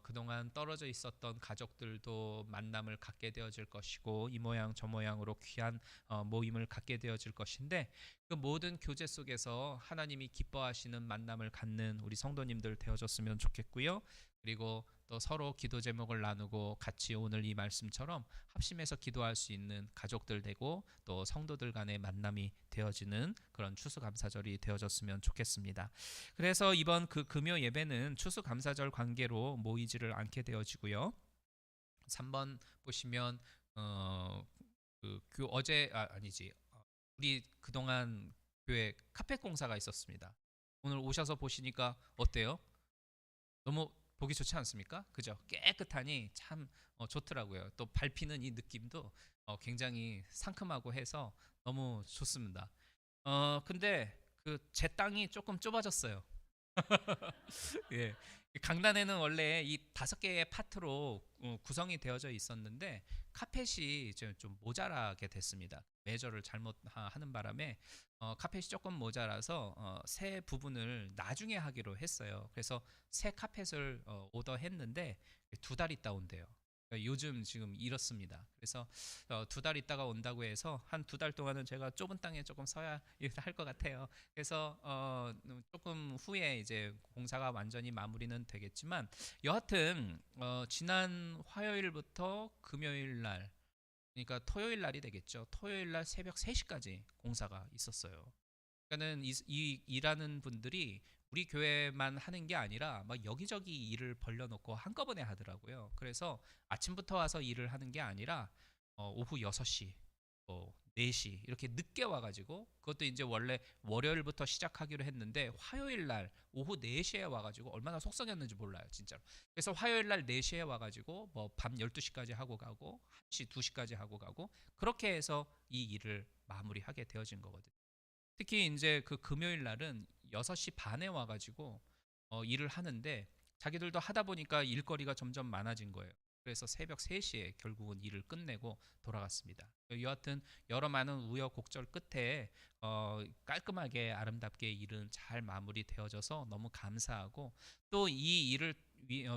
C: 그동안 떨어져 있었던 가족들도 만남을 갖게 되어질 것이고 이 모양 저 모양으로 귀한 모임을 갖게 되어질 것인데 그 모든 교제 속에서 하나님이 기뻐하시는 만남을 갖는 우리 성도님들 되어졌으면 좋겠고요. 그리고 또 서로 기도 제목을 나누고 같이 오늘 이 말씀처럼 합심해서 기도할 수 있는 가족들 되고 또 성도들 간의 만남이 되어지는 그런 추수감사절이 되어졌으면 좋겠습니다. 그래서 이번 그 금요 예배는 추수감사절 관계로 모이지를 않게 되어지고요. 3번 보시면 우리 그동안 교회 카펫 공사가 있었습니다. 오늘 오셔서 보시니까 어때요? 너무 보기 좋지 않습니까? 그죠? 깨끗하니 참 좋더라고요. 또 밟히는 이 느낌도 굉장히 상큼하고 해서 너무 좋습니다. 근데 그 제 땅이 조금 좁아졌어요. 예. 강단에는 원래 이 5개의 파트로 구성이 되어져 있었는데 카펫이 이제 좀 모자라게 됐습니다. 메저를 잘못하는 바람에 카펫이 조금 모자라서 새 부분을 나중에 하기로 했어요. 그래서 새 카펫을 오더했는데 2달 있다 온대요. 요즘 지금 이렇습니다. 그래서 2달 있다가 온다고 해서 한 2달 동안은 제가 좁은 땅에 조금 서야 할 것 같아요. 그래서 조금 후에 이제 공사가 완전히 마무리는 되겠지만 여하튼 지난 화요일부터 금요일 날 그러니까 토요일 날이 되겠죠. 토요일 날 새벽 3시까지 공사가 있었어요. 그러니까는 이 일하는 분들이 우리 교회만 하는 게 아니라 막 여기저기 일을 벌려놓고 한꺼번에 하더라고요. 그래서 아침부터 와서 일을 하는 게 아니라 오후 6시, 4시 이렇게 늦게 와가지고 그것도 이제 원래 월요일부터 시작하기로 했는데 화요일 날 오후 4시에 와가지고 얼마나 속상했는지 몰라요, 진짜로. 그래서 화요일 날 4시에 와가지고 뭐 밤 12시까지 하고 가고 1시, 2시까지 하고 가고 그렇게 해서 이 일을 마무리하게 되어진 거거든요. 특히 이제 그 금요일 날은 6시 반에 와가지고 일을 하는데 자기들도 하다 보니까 일거리가 점점 많아진 거예요. 그래서 새벽 3시에 결국은 일을 끝내고 돌아갔습니다. 여하튼 여러 많은 우여곡절 끝에 깔끔하게 아름답게 일은 잘 마무리되어져서 너무 감사하고 또 이 일을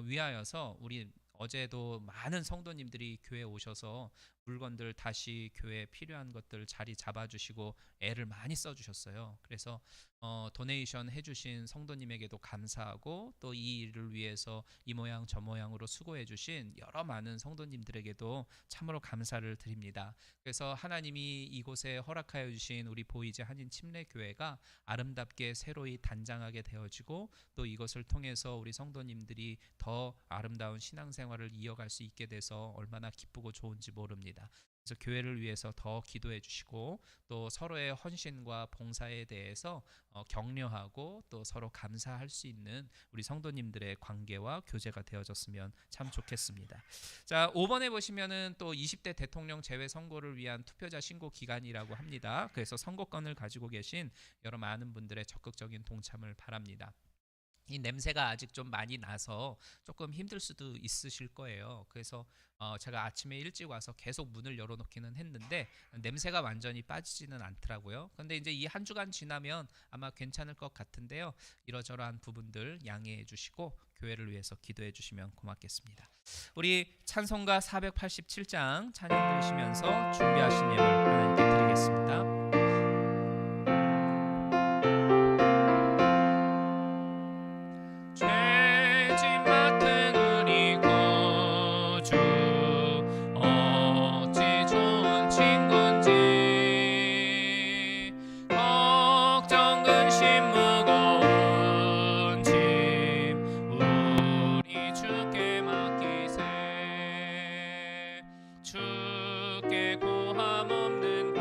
C: 위하여서 우리 어제도 많은 성도님들이 교회에 오셔서 물건들 다시 교회에 필요한 것들 자리 잡아주시고 애를 많이 써주셨어요. 그래서 도네이션 해주신 성도님에게도 감사하고 또 이 일을 위해서 이 모양 저 모양으로 수고해주신 여러 많은 성도님들에게도 참으로 감사를 드립니다. 그래서 하나님이 이곳에 허락하여 주신 우리 보이지 한인 침례교회가 아름답게 새로이 단장하게 되어지고 또 이것을 통해서 우리 성도님들이 더 아름다운 신앙생활을 이어갈 수 있게 돼서 얼마나 기쁘고 좋은지 모릅니다. 그래서 교회를 위해서 더 기도해 주시고 또 서로의 헌신과 봉사에 대해서 격려하고 또 서로 감사할 수 있는 우리 성도님들의 관계와 교제가 되어졌으면 참 좋겠습니다. 자, 5번에 보시면은 또 20대 대통령 재외 선거를 위한 투표자 신고 기간이라고 합니다. 그래서 선거권을 가지고 계신 여러 많은 분들의 적극적인 동참을 바랍니다. 이 냄새가 아직 좀 많이 나서 조금 힘들 수도 있으실 거예요. 그래서 제가 아침에 일찍 와서 계속 문을 열어놓기는 했는데 냄새가 완전히 빠지지는 않더라고요. 근데 이제 이 한 주간 지나면 아마 괜찮을 것 같은데요. 이러저러한 부분들 양해해 주시고 교회를 위해서 기도해 주시면 고맙겠습니다. 우리 찬송가 487장 찬양 들으시면서 준비하신 예물 하나님께 드리겠습니다. 주께 고함 없는 곳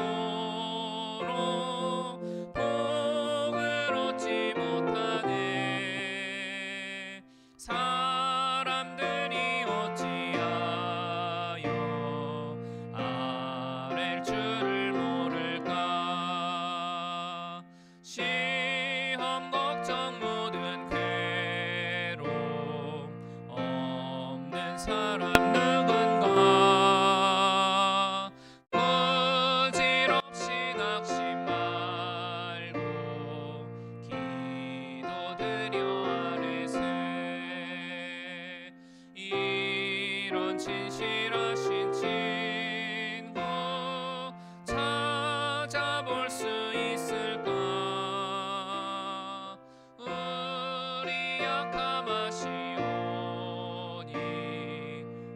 C: 감하시오니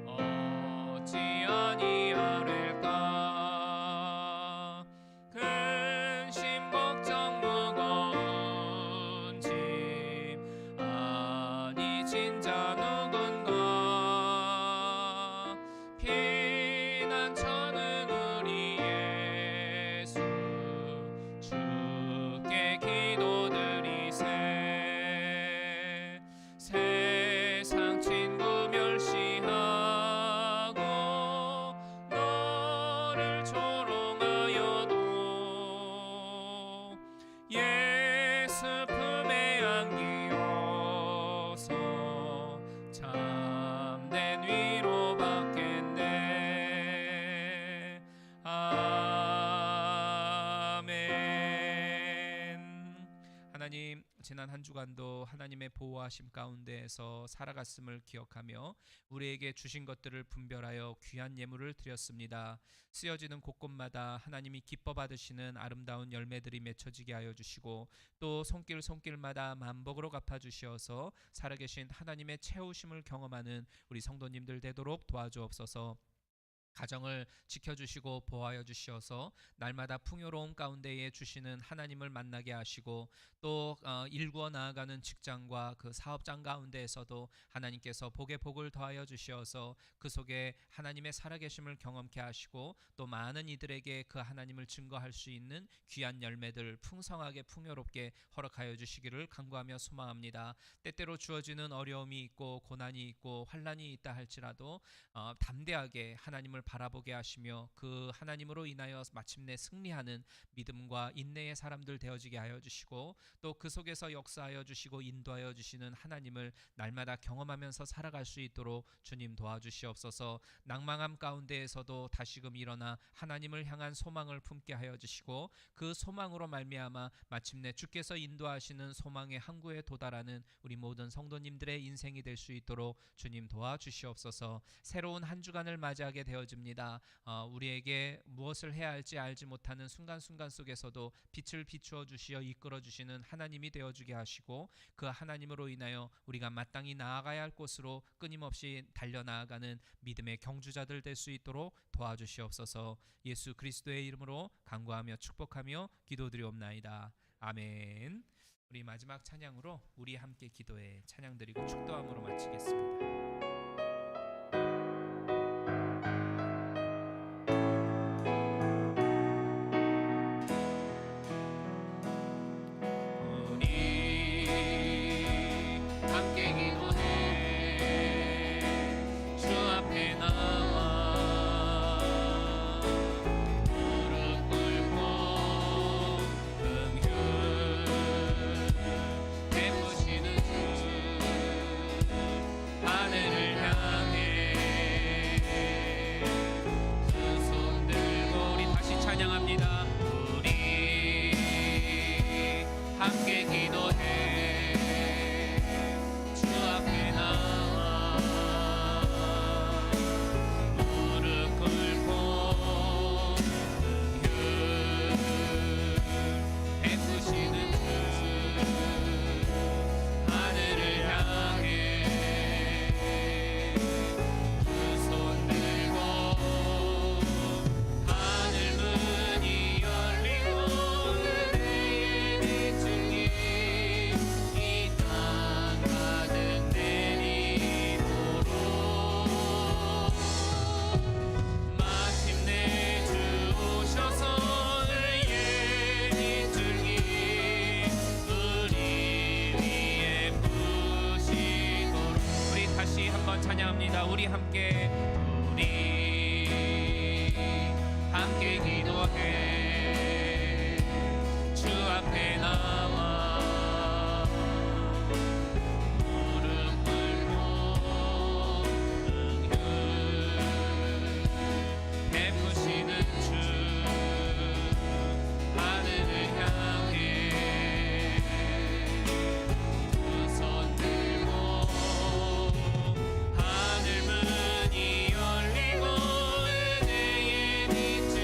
C: 어찌 아니하릴까. 근심 걱정 무거운 짐 아니 진짜 누군가. 피난처는 우리 예수 주께 기도드리세. 세상 친구 멸시하고 너를 조롱하여도 예수 품에 안기어서 참된 위로 받겠네. 아멘. 하나님, 지난 한 주간도 하나님의 보호하심 가운데에서 살아갔음을 기억하며 우리에게 주신 것들을 분별하여 귀한 예물을 드렸습니다. 쓰여지는 곳곳마다 하나님이 기뻐 받으시는 아름다운 열매들이 맺혀지게 하여 주시고, 또 손길마다 만복으로 갚아주시어서 살아계신 하나님의 채우심을 경험하는 우리 성도님들 되도록 도와주옵소서. 가정을 지켜주시고 보호하여 주시어서 날마다 풍요로움 가운데에 주시는 하나님을 만나게 하시고, 또 일구어 나아가는 직장과 그 사업장 가운데에서도 하나님께서 복에 복을 더하여 주시어서 그 속에 하나님의 살아계심을 경험케 하시고, 또 많은 이들에게 그 하나님을 증거할 수 있는 귀한 열매들 풍성하게 풍요롭게 허락하여 주시기를 간구하며 소망합니다. 때때로 주어지는 어려움이 있고 고난이 있고 환난이 있다 할지라도 담대하게 하나님을 바라보게 하시며 그 하나님으로 인하여 마침내 승리하는 믿음과 인내의 사람들 되어지게 하여 주시고, 또 그 속에서 역사하여 주시고 인도하여 주시는 하나님을 날마다 경험하면서 살아갈 수 있도록 주님 도와주시옵소서. 낭망함 가운데에서도 다시금 일어나 하나님을 향한 소망을 품게 하여 주시고, 그 소망으로 말미암아 마침내 주께서 인도하시는 소망의 항구에 도달하는 우리 모든 성도님들의 인생이 될 수 있도록 주님 도와주시옵소서. 새로운 한 주간을 맞이하게 되어집니다. 우리에게 무엇을 해야 할지 알지 못하는 순간순간 속에서도 빛을 비추어 주시어 이끌어 주시는 하나님이 되어주게 하시고, 그 하나님으로 인하여 우리가 마땅히 나아가야 할 곳으로 끊임없이 달려나아가는 믿음의 경주자들 될 수 있도록 도와주시옵소서. 예수 그리스도의 이름으로 간구하며 축복하며 기도드리옵나이다. 아멘. 우리 마지막 찬양으로 우리 함께 기도해 찬양 드리고 축도함으로 마치겠습니다. 우리 함께 기도해 주 앞에 나와 무릎 꿇고 능휼 베푸시는 주 하늘을 향해 두 손 들고 하늘 문이 열리고 은혜의 빛을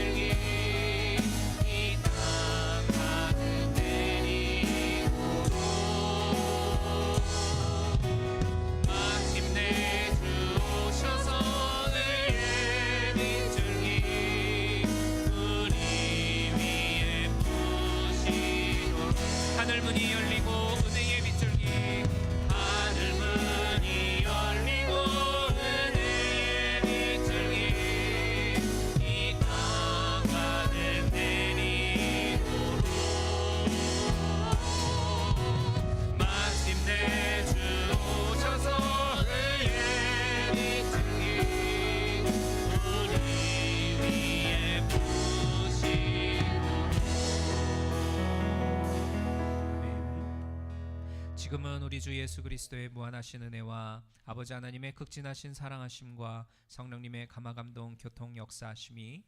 C: 하늘 문이 열리고 은혜의 빗줄기 하늘 문이 열리고 은혜의 빗줄기 이 강가를 내리도록 마침내 주 오셔서 은혜의 빗줄기 우리 위에 부시도록. 지금은 우리 주 예수 그리스도의 무한하신 은혜와 아버지 하나님의 극진하신 사랑하심과 성령님의 감화감동 교통 역사하심이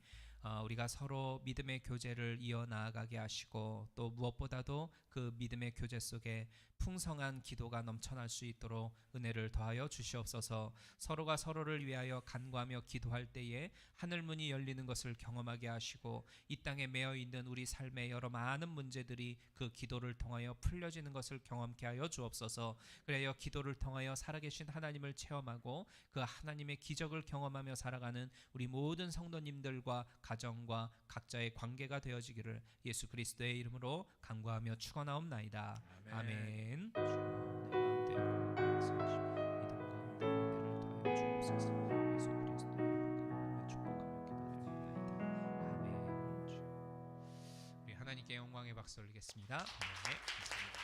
C: 우리가 서로 믿음의 교제를 이어나가게 하시고 또 무엇보다도 그 믿음의 교제 속에 풍성한 기도가 넘쳐날 수 있도록 은혜를 더하여 주시옵소서. 서로가 서로를 위하여 간구하며 기도할 때에 하늘문이 열리는 것을 경험하게 하시고 이 땅에 매여 있는 우리 삶의 여러 많은 문제들이 그 기도를 통하여 풀려지는 것을 경험케 하여 주옵소서. 그래야 기도를 통하여 살아계신 하나님을 체험하고 그 하나님의 기적을 경험하며 살아가는 우리 모든 성도님들과 가정과 각자의 관계가 되어지기를 예수 그리스도의 이름으로 간구하며 축원하옵나이다. 아멘. 주, 내 가운데 역사하시고 믿음 가운데 은혜를 더하여 주옵소서. 예수 그리스도의 이름으로 축복하며 기도드립니다. 아멘. 우리 하나님께 영광의 박수 올리겠습니다. 네, 감사합니다.